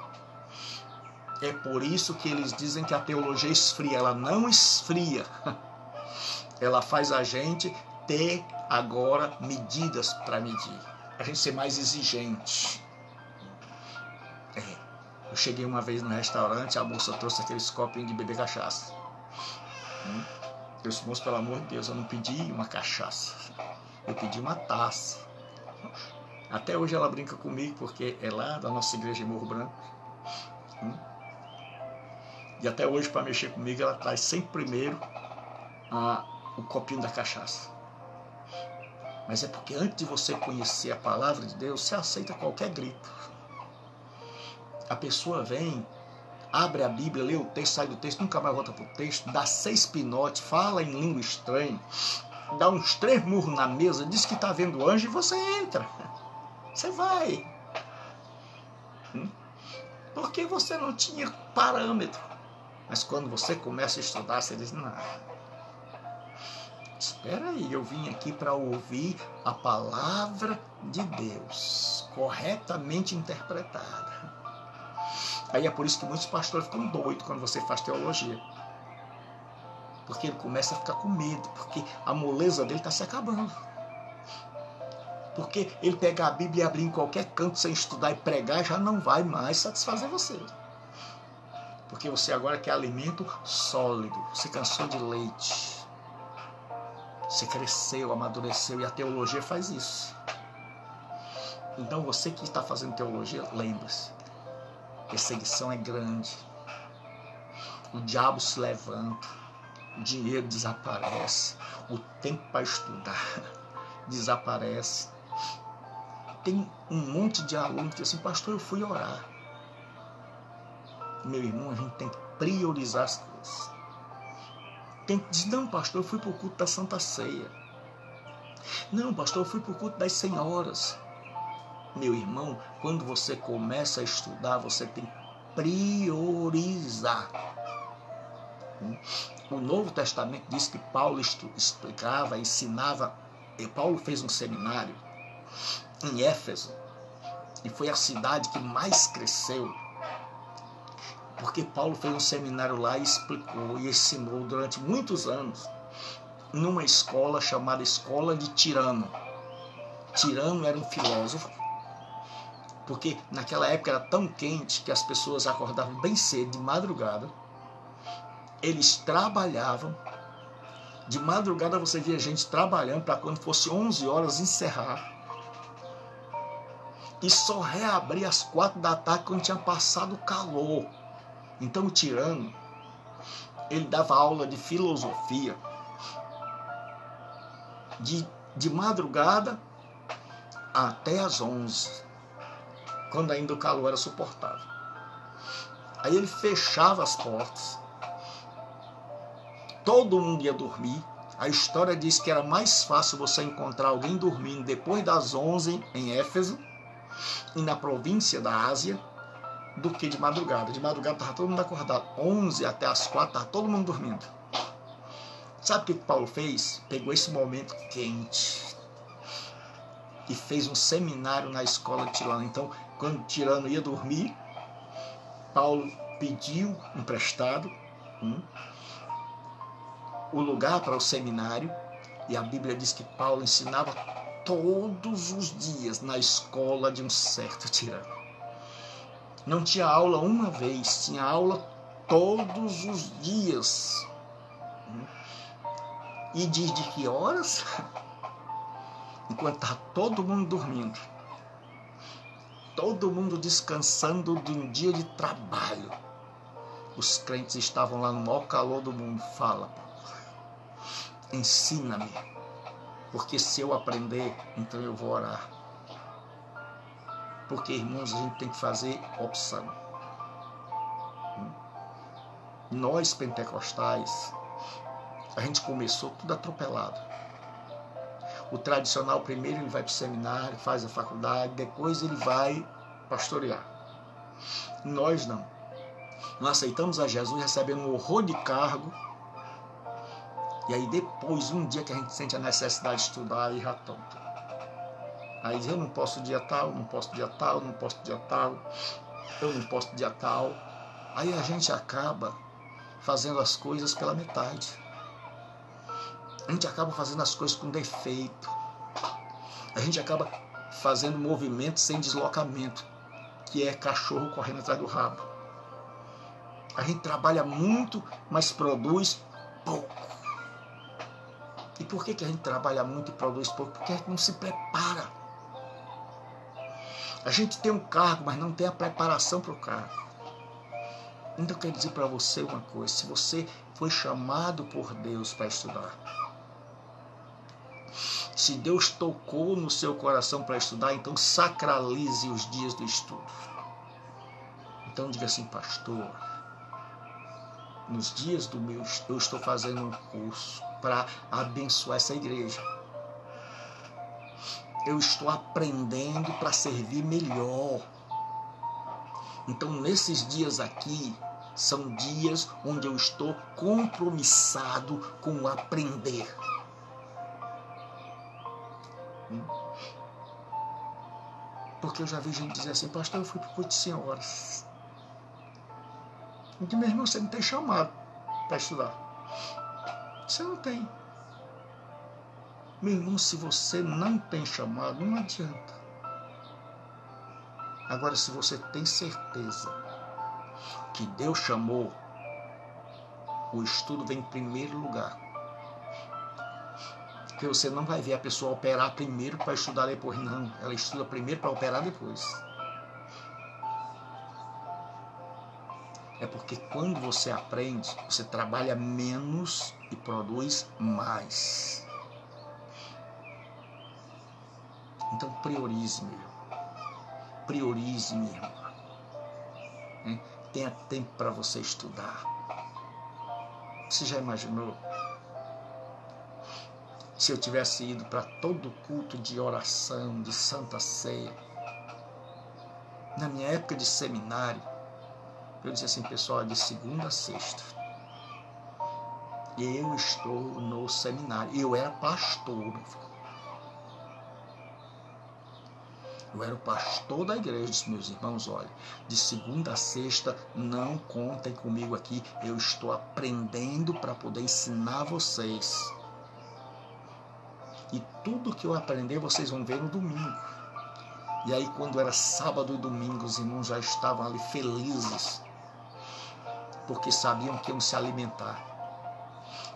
É por isso que eles dizem que a teologia esfria. Ela não esfria. Ela faz a gente ter agora medidas para medir. A gente ser mais exigente. Eu cheguei uma vez no restaurante, a moça trouxe aqueles copinhos de beber cachaça. Eu disse: moço, pelo amor de Deus, eu não pedi uma cachaça. Eu pedi uma taça. Até hoje ela brinca comigo, porque é lá da nossa igreja em Morro Branco. E até hoje, para mexer comigo, ela traz sempre primeiro o copinho da cachaça. Mas é porque antes de você conhecer a palavra de Deus, você aceita qualquer grito. A pessoa vem, abre a Bíblia, lê o texto, sai do texto, nunca mais volta para o texto, dá 6 pinotes, fala em língua estranha, dá uns 3 murros na mesa, diz que está vendo anjo e você entra. Você vai. porque você não tinha parâmetro. Mas quando você começa a estudar, você diz, não, espera aí, eu vim aqui para ouvir a palavra de Deus, corretamente interpretada. Aí é por isso que muitos pastores ficam doidos quando você faz teologia. Porque ele começa a ficar com medo, porque a moleza dele está se acabando. Porque ele pegar a Bíblia e abrir em qualquer canto sem estudar e pregar já não vai mais satisfazer você. Porque você agora quer alimento sólido, você cansou de leite. Você cresceu, amadureceu e a teologia faz isso. Então você que está fazendo teologia, lembre-se, perseguição é grande. O diabo se levanta, o dinheiro desaparece, o tempo para estudar desaparece. Tem um monte de alunos que dizem assim, pastor, eu fui orar. Meu irmão, a gente tem que priorizar as coisas. Tem que dizer, não, pastor, eu fui para o culto da Santa Ceia. Não, pastor, eu fui para o culto das Senhoras. Meu irmão, quando você começa a estudar, você tem que priorizar. O Novo Testamento diz que Paulo explicava, ensinava. E Paulo fez um seminário em Éfeso. E foi a cidade que mais cresceu. Porque Paulo fez um seminário lá e explicou e ensinou durante muitos anos numa escola chamada Escola de Tirano. Tirano era um filósofo, porque naquela época era tão quente que as pessoas acordavam bem cedo, de madrugada. Eles trabalhavam. De madrugada você via gente trabalhando para quando fosse 11 horas encerrar. E só reabrir às 4 da tarde quando tinha passado o calor. Então o Tirano, ele dava aula de filosofia de madrugada até às 11, quando ainda o calor era suportável. Aí ele fechava as portas, todo mundo ia dormir. A história diz que era mais fácil você encontrar alguém dormindo depois das 11 em Éfeso e na província da Ásia, do que de madrugada. De madrugada estava todo mundo acordado. 11 até as 4 estava todo mundo dormindo. Sabe o que Paulo fez? Pegou esse momento quente e fez um seminário na escola de Tirano. Então, quando Tirano ia dormir, Paulo pediu emprestado o lugar para o seminário. E a Bíblia diz que Paulo ensinava todos os dias na escola de um certo tirano. Não tinha aula uma vez, tinha aula todos os dias. E diz de que horas? Enquanto estava todo mundo dormindo. Todo mundo descansando de um dia de trabalho. Os crentes estavam lá no maior calor do mundo. Fala, Paulo, ensina-me. Porque se eu aprender, então eu vou orar. Porque, irmãos, a gente tem que fazer opção. Nós, pentecostais, a gente começou tudo atropelado. O tradicional, primeiro ele vai para o seminário, faz a faculdade, depois ele vai pastorear. Nós não. Nós aceitamos a Jesus, recebemos um horror de cargo, e aí depois, um dia que a gente sente a necessidade de estudar, aí já tonto. Aí diz, eu não posso dia tal, não posso dia tal, não posso dia tal, eu não posso dia tal. Aí a gente acaba fazendo as coisas pela metade. A gente acaba fazendo as coisas com defeito. A gente acaba fazendo movimento sem deslocamento, que é cachorro correndo atrás do rabo. A gente trabalha muito, mas produz pouco. E por que a gente trabalha muito e produz pouco? Porque a gente não se prepara. A gente tem um cargo, mas não tem a preparação para o cargo. Então eu quero dizer para você uma coisa. Se você foi chamado por Deus para estudar, se Deus tocou no seu coração para estudar, então sacralize os dias do estudo. Então diga assim, pastor, nos dias do meu estudo, eu estou fazendo um curso para abençoar essa igreja. Eu estou aprendendo para servir melhor. Então, nesses dias aqui, são dias onde eu estou compromissado com o aprender. Porque eu já vi gente dizer assim, pastor, eu fui para o culto de senhoras. Então, meu irmão, você não tem chamado para estudar. Você não tem. Meu irmão, se você não tem chamado, não adianta. Agora, se você tem certeza que Deus chamou, o estudo vem em primeiro lugar. Porque você não vai ver a pessoa operar primeiro para estudar depois, não. Ela estuda primeiro para operar depois. É porque quando você aprende, você trabalha menos e produz mais. Então priorize, meu irmão. Priorize, minha irmã. Tenha tempo para você estudar. Você já imaginou? Se eu tivesse ido para todo culto de oração, de Santa Ceia, na minha época de seminário, eu dizia assim, pessoal, de segunda a sexta, eu estou no seminário. Eu era pastor. Eu era o pastor da igreja. Disse, meus irmãos, olha, de segunda a sexta, não contem comigo aqui. Eu estou aprendendo para poder ensinar vocês. E tudo que eu aprender, vocês vão ver no domingo. E aí, quando era sábado e domingo, os irmãos já estavam ali felizes, porque sabiam que iam se alimentar.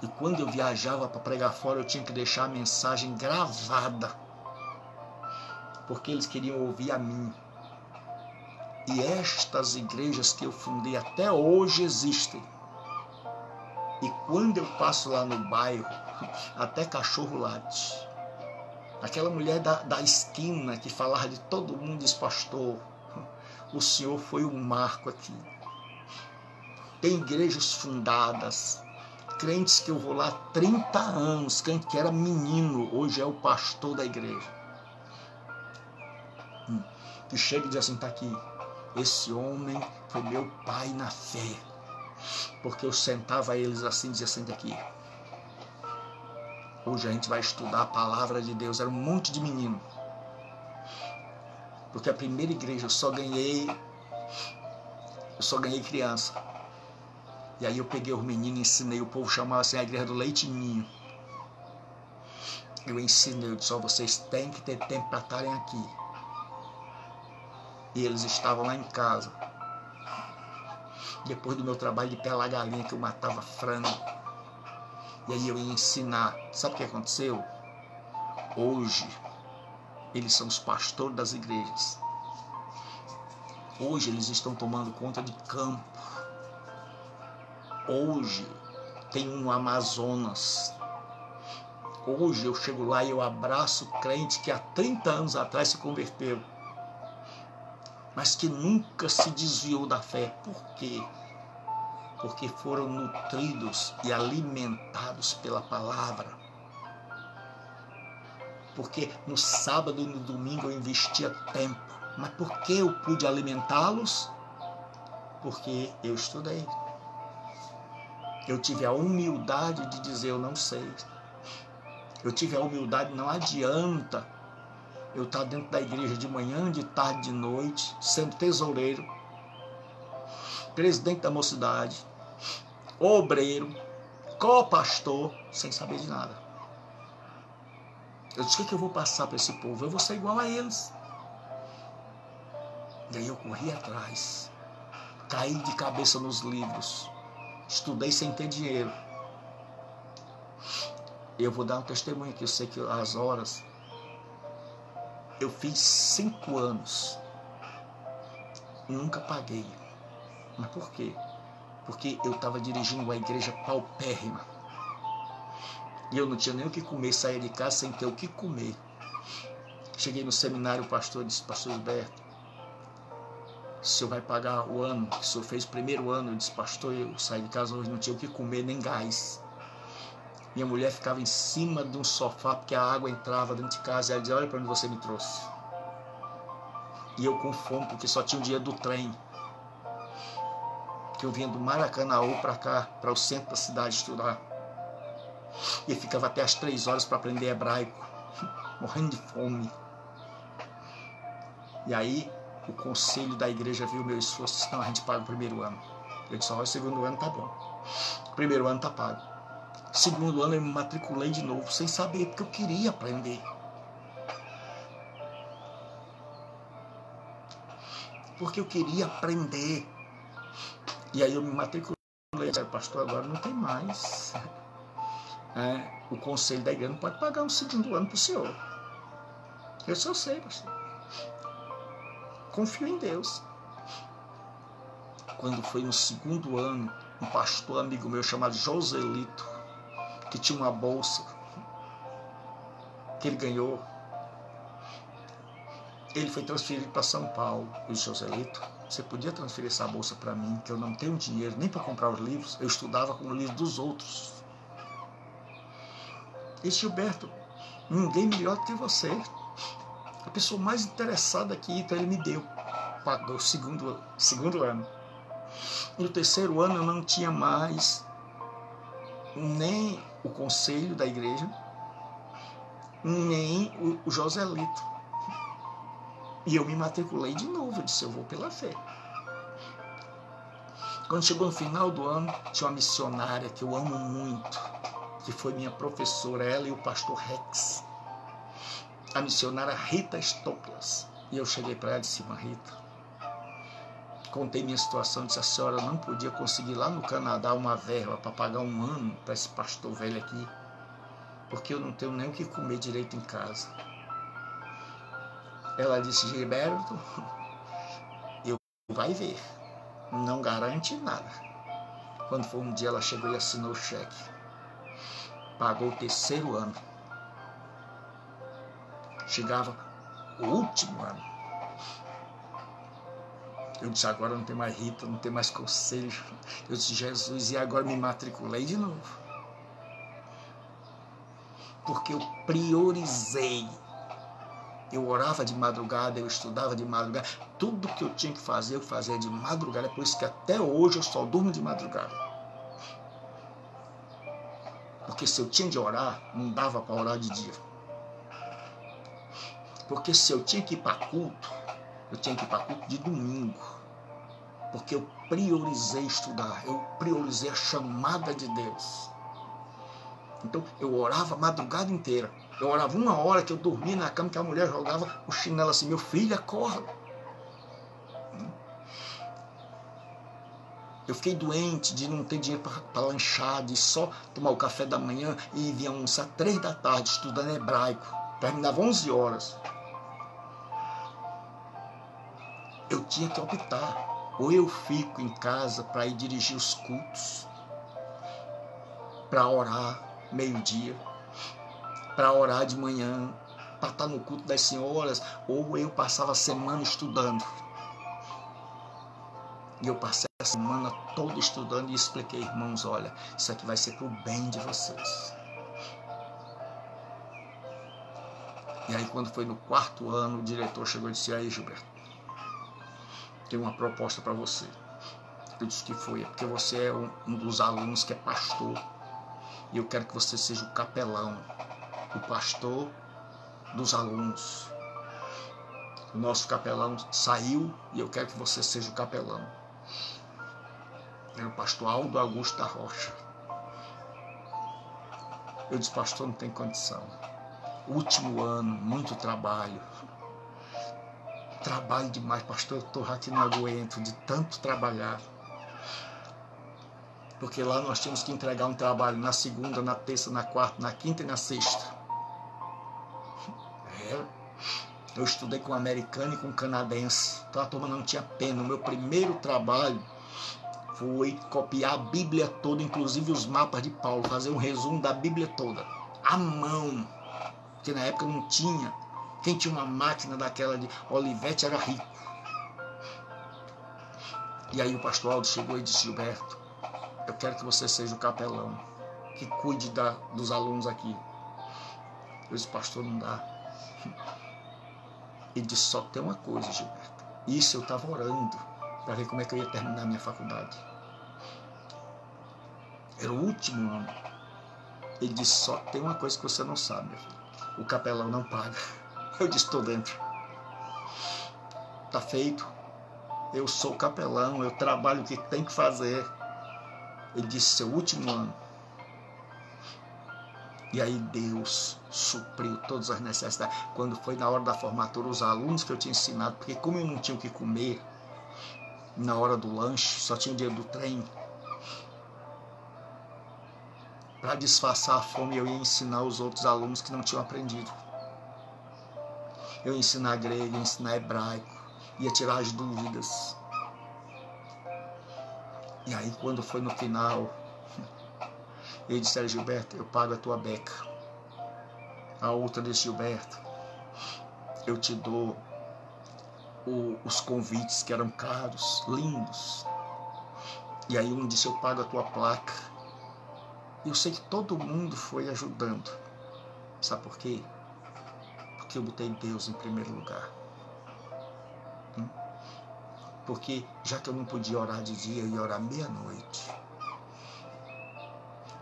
E quando eu viajava para pregar fora, eu tinha que deixar a mensagem gravada, porque eles queriam ouvir a mim. E estas igrejas que eu fundei até hoje existem. E quando eu passo lá no bairro, até cachorro late. Aquela mulher da esquina que falava de todo mundo, diz, pastor, o senhor foi um marco aqui. Tem igrejas fundadas, crentes que eu vou lá há 30 anos, crente que era menino, hoje é o pastor da igreja. Que chega e diz assim, tá aqui, esse homem foi meu pai na fé. Porque eu sentava eles assim e dizia, senta aqui. Hoje a gente vai estudar a palavra de Deus. Era um monte de menino. Porque a primeira igreja eu só ganhei criança. E aí eu peguei os meninos e ensinei. O povo chamava assim a igreja do leitinho. Eu ensinei, eu disse, vocês têm que ter tempo para estarem aqui. E eles estavam lá em casa. Depois do meu trabalho de pelar galinha, que eu matava frango. E aí eu ia ensinar. Sabe o que aconteceu? Hoje, eles são os pastores das igrejas. Hoje eles estão tomando conta de campo. Hoje tem um Amazonas. Hoje eu chego lá e eu abraço crente que há 30 anos atrás se converteu, mas que nunca se desviou da fé. Por quê? Porque foram nutridos e alimentados pela palavra. Porque no sábado e no domingo eu investia tempo. Mas por que eu pude alimentá-los? Porque eu estudei. Eu tive a humildade de dizer, eu não sei. Eu tive a humildade, não adianta eu estar dentro da igreja de manhã, de tarde, de noite, sendo tesoureiro, presidente da mocidade, obreiro, co-pastor, sem saber de nada. Eu disse, o que eu vou passar para esse povo? Eu vou ser igual a eles. E aí eu corri atrás, caí de cabeça nos livros, estudei sem ter dinheiro. Eu vou dar um testemunho aqui, eu sei que as horas... Eu fiz 5 anos, nunca paguei. Mas por quê? Porque eu estava dirigindo uma igreja paupérrima. E eu não tinha nem o que comer, saía de casa sem ter o que comer. Cheguei no seminário, o pastor disse, pastor Gilberto, o senhor vai pagar o ano que o senhor fez o primeiro ano. Eu disse, pastor, eu saí de casa hoje, não tinha o que comer, nem gás. Minha mulher ficava em cima de um sofá, porque a água entrava dentro de casa. E ela dizia, olha para onde você me trouxe. E eu com fome, porque só tinha o dia do trem. que eu vinha do Maracanaú para cá, para o centro da cidade estudar. E ficava até às 3 horas para aprender hebraico, morrendo de fome. E aí o conselho da igreja viu o meu esforço e disse: não, a gente paga o primeiro ano. Eu disse: o segundo ano tá bom. O primeiro ano tá pago. O segundo ano eu me matriculei de novo, sem saber, porque eu queria aprender. Porque eu queria aprender. E aí eu me matriculei. Pastor, agora não tem mais. O conselho da igreja não pode pagar um segundo ano para o senhor. Eu só sei, pastor. Confio em Deus. Quando foi no segundo ano, um pastor amigo meu chamado Joselito, que tinha uma bolsa que ele ganhou, ele foi transferido para São Paulo. Eu disse: Joselito, você podia transferir essa bolsa para mim, que eu não tenho dinheiro nem para comprar os livros, eu estudava com o livro dos outros. E Gilberto, ninguém melhor do que você, a pessoa mais interessada aqui. Então ele me deu, pagou o segundo ano. E no terceiro ano eu não tinha mais nem o conselho da igreja, nem o Joselito. E eu me matriculei de novo. Eu disse: eu vou pela fé. Quando chegou no final do ano, tinha uma missionária que eu amo muito, que foi minha professora, ela e o pastor Rex, a missionária Rita Stoklas. E eu cheguei para ela e disse: irmã Rita, contei minha situação, disse: a senhora não podia conseguir lá no Canadá uma verba para pagar um ano para esse pastor velho aqui, porque eu não tenho nem o que comer direito em casa. Ela disse: Gilberto, eu vai ver, não garante nada. Quando foi um dia, ela chegou e assinou o cheque, pagou o terceiro ano. Chegava o último ano. Eu disse: agora não tem mais Rita, não tem mais conselho. Eu disse: Jesus, e agora me matriculei de novo. Porque eu priorizei. Eu orava de madrugada, eu estudava de madrugada. Tudo que eu tinha que fazer, eu fazia de madrugada. É por isso que até hoje eu só durmo de madrugada. Porque se eu tinha de orar, não dava para orar de dia. Porque se eu tinha que ir para culto, eu tinha que ir para culto de domingo. Porque eu priorizei estudar, eu priorizei a chamada de Deus. Então eu orava a madrugada inteira. Eu orava 1 hora que eu dormia na cama, que a mulher jogava o chinelo assim: meu filho, acorda. Eu fiquei doente de não ter dinheiro para lanchar, de só tomar o café da manhã e vir almoçar 3 da tarde estudando hebraico. Terminava 11 horas. Eu tinha que optar. Ou eu fico em casa para ir dirigir os cultos, para orar meio-dia, para orar de manhã, para estar no culto das senhoras, ou eu passava a semana estudando. E eu passei a semana toda estudando e expliquei: irmãos, olha, isso aqui vai ser para o bem de vocês. E aí quando foi no 4º ano, o diretor chegou e disse: aí, Gilberto, tem uma proposta para você. Eu disse: que foi? É porque você é um dos alunos que é pastor, e eu quero que você seja o capelão, o pastor dos alunos. O nosso capelão saiu e eu quero que você seja o capelão. Era o pastor Aldo Augusto da Rocha. Eu disse: pastor, não tem condição. Último ano, muito trabalho. Trabalho demais, pastor, eu estou aqui, não aguento de tanto trabalhar. Porque lá nós tínhamos que entregar um trabalho na segunda, na terça, na quarta, na quinta e na sexta. Eu estudei com um americano e com um canadense, então a turma não tinha pena. O meu primeiro trabalho foi copiar a Bíblia toda, inclusive os mapas de Paulo, fazer um resumo da Bíblia toda, à mão, porque na época não tinha. Quem tinha uma máquina daquela de Olivetti era rico. E aí o pastor Aldo chegou e disse: Gilberto, eu quero que você seja o capelão, que cuide dos alunos aqui. Eu disse: pastor, não dá. Ele disse: só tem uma coisa, Gilberto. Isso eu estava orando para ver como é que eu ia terminar a minha faculdade. Era o último ano. Ele disse, só tem uma coisa que você não sabe, meu filho. O capelão não paga. Eu disse, estou dentro. Tá feito. Eu sou capelão, eu trabalho o que tem que fazer. Ele disse, seu último ano. E aí Deus supriu todas as necessidades. Quando foi na hora da formatura, os alunos que eu tinha ensinado, porque como eu não tinha o que comer na hora do lanche, só tinha o dia do trem, para disfarçar a fome, eu ia ensinar os outros alunos que não tinham aprendido. Eu ia ensinar grego, ia ensinar hebraico, ia tirar as dúvidas. E aí, quando foi no final, ele disse, Gilberto, eu pago a tua beca. A outra disse, Gilberto, eu te dou os convites que eram caros, lindos. E aí um disse, eu pago a tua placa. E eu sei que todo mundo foi ajudando. Sabe por quê? Porque eu botei Deus em primeiro lugar. Porque já que eu não podia orar de dia, eu ia orar meia-noite.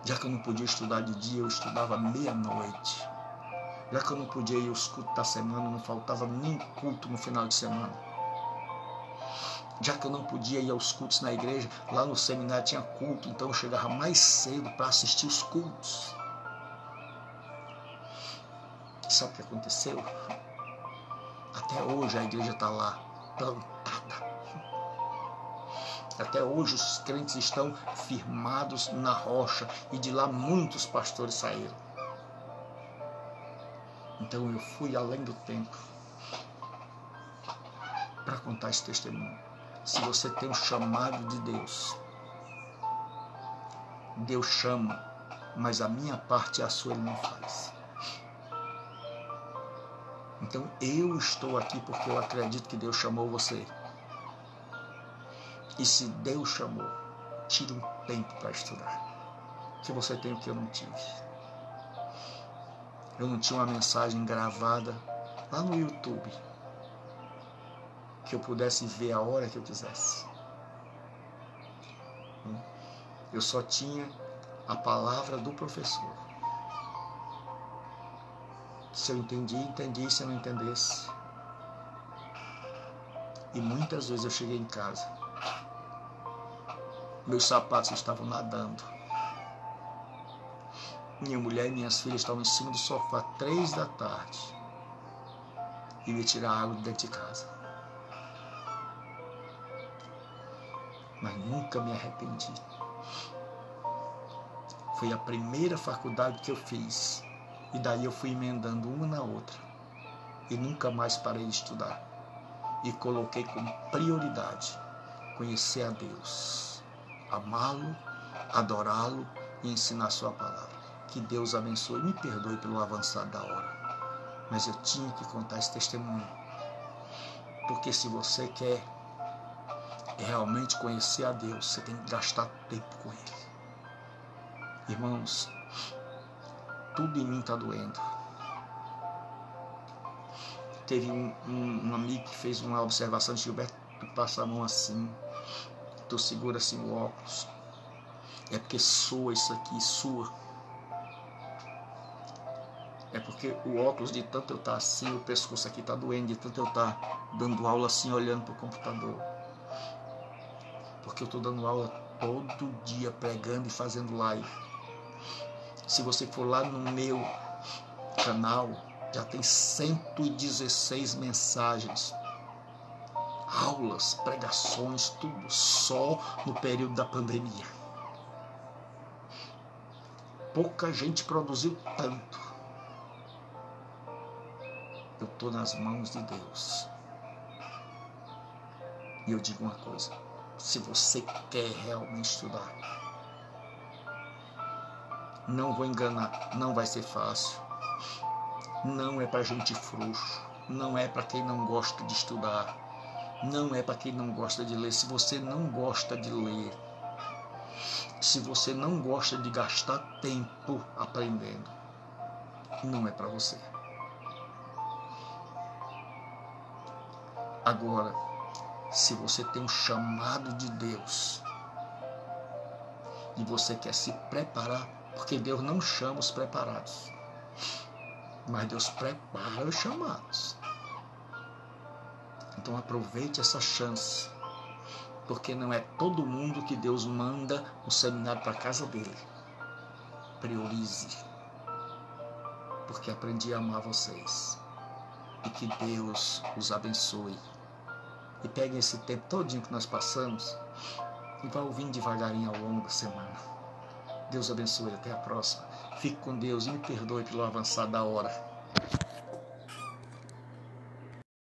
Já que eu não podia estudar de dia, eu estudava meia-noite. Já que eu não podia ir aos cultos da semana, não faltava nem culto no final de semana. Já que eu não podia ir aos cultos na igreja, lá no seminário tinha culto, então eu chegava mais cedo para assistir os cultos. E sabe o que aconteceu? Até hoje a igreja está lá, plantada. Até hoje os crentes estão firmados na rocha e de lá muitos pastores saíram. Então eu fui além do tempo para contar esse testemunho. Se você tem um chamado de Deus, Deus chama, mas a minha parte e a sua Ele não faz. Então eu estou aqui porque eu acredito que Deus chamou você. E se Deus chamou, tire um tempo para estudar. Que você tem o que eu não tive. Eu não tinha uma mensagem gravada lá no YouTube que eu pudesse ver a hora que eu quisesse. Eu só tinha a palavra do professor. Se eu entendi, entendi. Se eu não entendesse. E muitas vezes eu cheguei em casa, meus sapatos estavam nadando. Minha mulher e minhas filhas estavam em cima do sofá 3 da tarde. E ia tirar água de dentro de casa. Mas nunca me arrependi. Foi a primeira faculdade que eu fiz. E daí eu fui emendando uma na outra. E nunca mais parei de estudar. E coloquei como prioridade conhecer a Deus, amá-lo, adorá-lo e ensinar a sua palavra. Que Deus abençoe, me perdoe pelo avançar da hora, mas eu tinha que contar esse testemunho, porque se você quer realmente conhecer a Deus, você tem que gastar tempo com Ele. Irmãos, tudo em mim está doendo. Teve um amigo que fez uma observação de Gilberto, tu passa a mão assim, tu segura assim o óculos, é porque sua isso aqui, sua. É porque o óculos, de tanto eu estar assim, o pescoço aqui está doendo, de tanto eu estar dando aula assim, olhando para o computador. Porque eu estou dando aula todo dia, pregando e fazendo live. Se você for lá no meu canal, já tem 116 mensagens, aulas, pregações, tudo só no período da pandemia. Pouca gente produziu tanto. Eu estou nas mãos de Deus. E eu digo uma coisa, se você quer realmente estudar, não vou enganar, não vai ser fácil. Não é para gente frouxo, não é para quem não gosta de estudar, não é para quem não gosta de ler. Se você não gosta de ler, se você não gosta de gastar tempo aprendendo, não é para você. Agora, se você tem um chamado de Deus e você quer se preparar, porque Deus não chama os preparados, mas Deus prepara os chamados. Então aproveite essa chance, porque não é todo mundo que Deus manda um seminário para a casa dele. Priorize, porque aprendi a amar vocês. E que Deus os abençoe. E pegue esse tempo todinho que nós passamos e vá ouvindo devagarinho ao longo da semana. Deus abençoe, até a próxima. Fique com Deus e me perdoe pelo avançar da hora.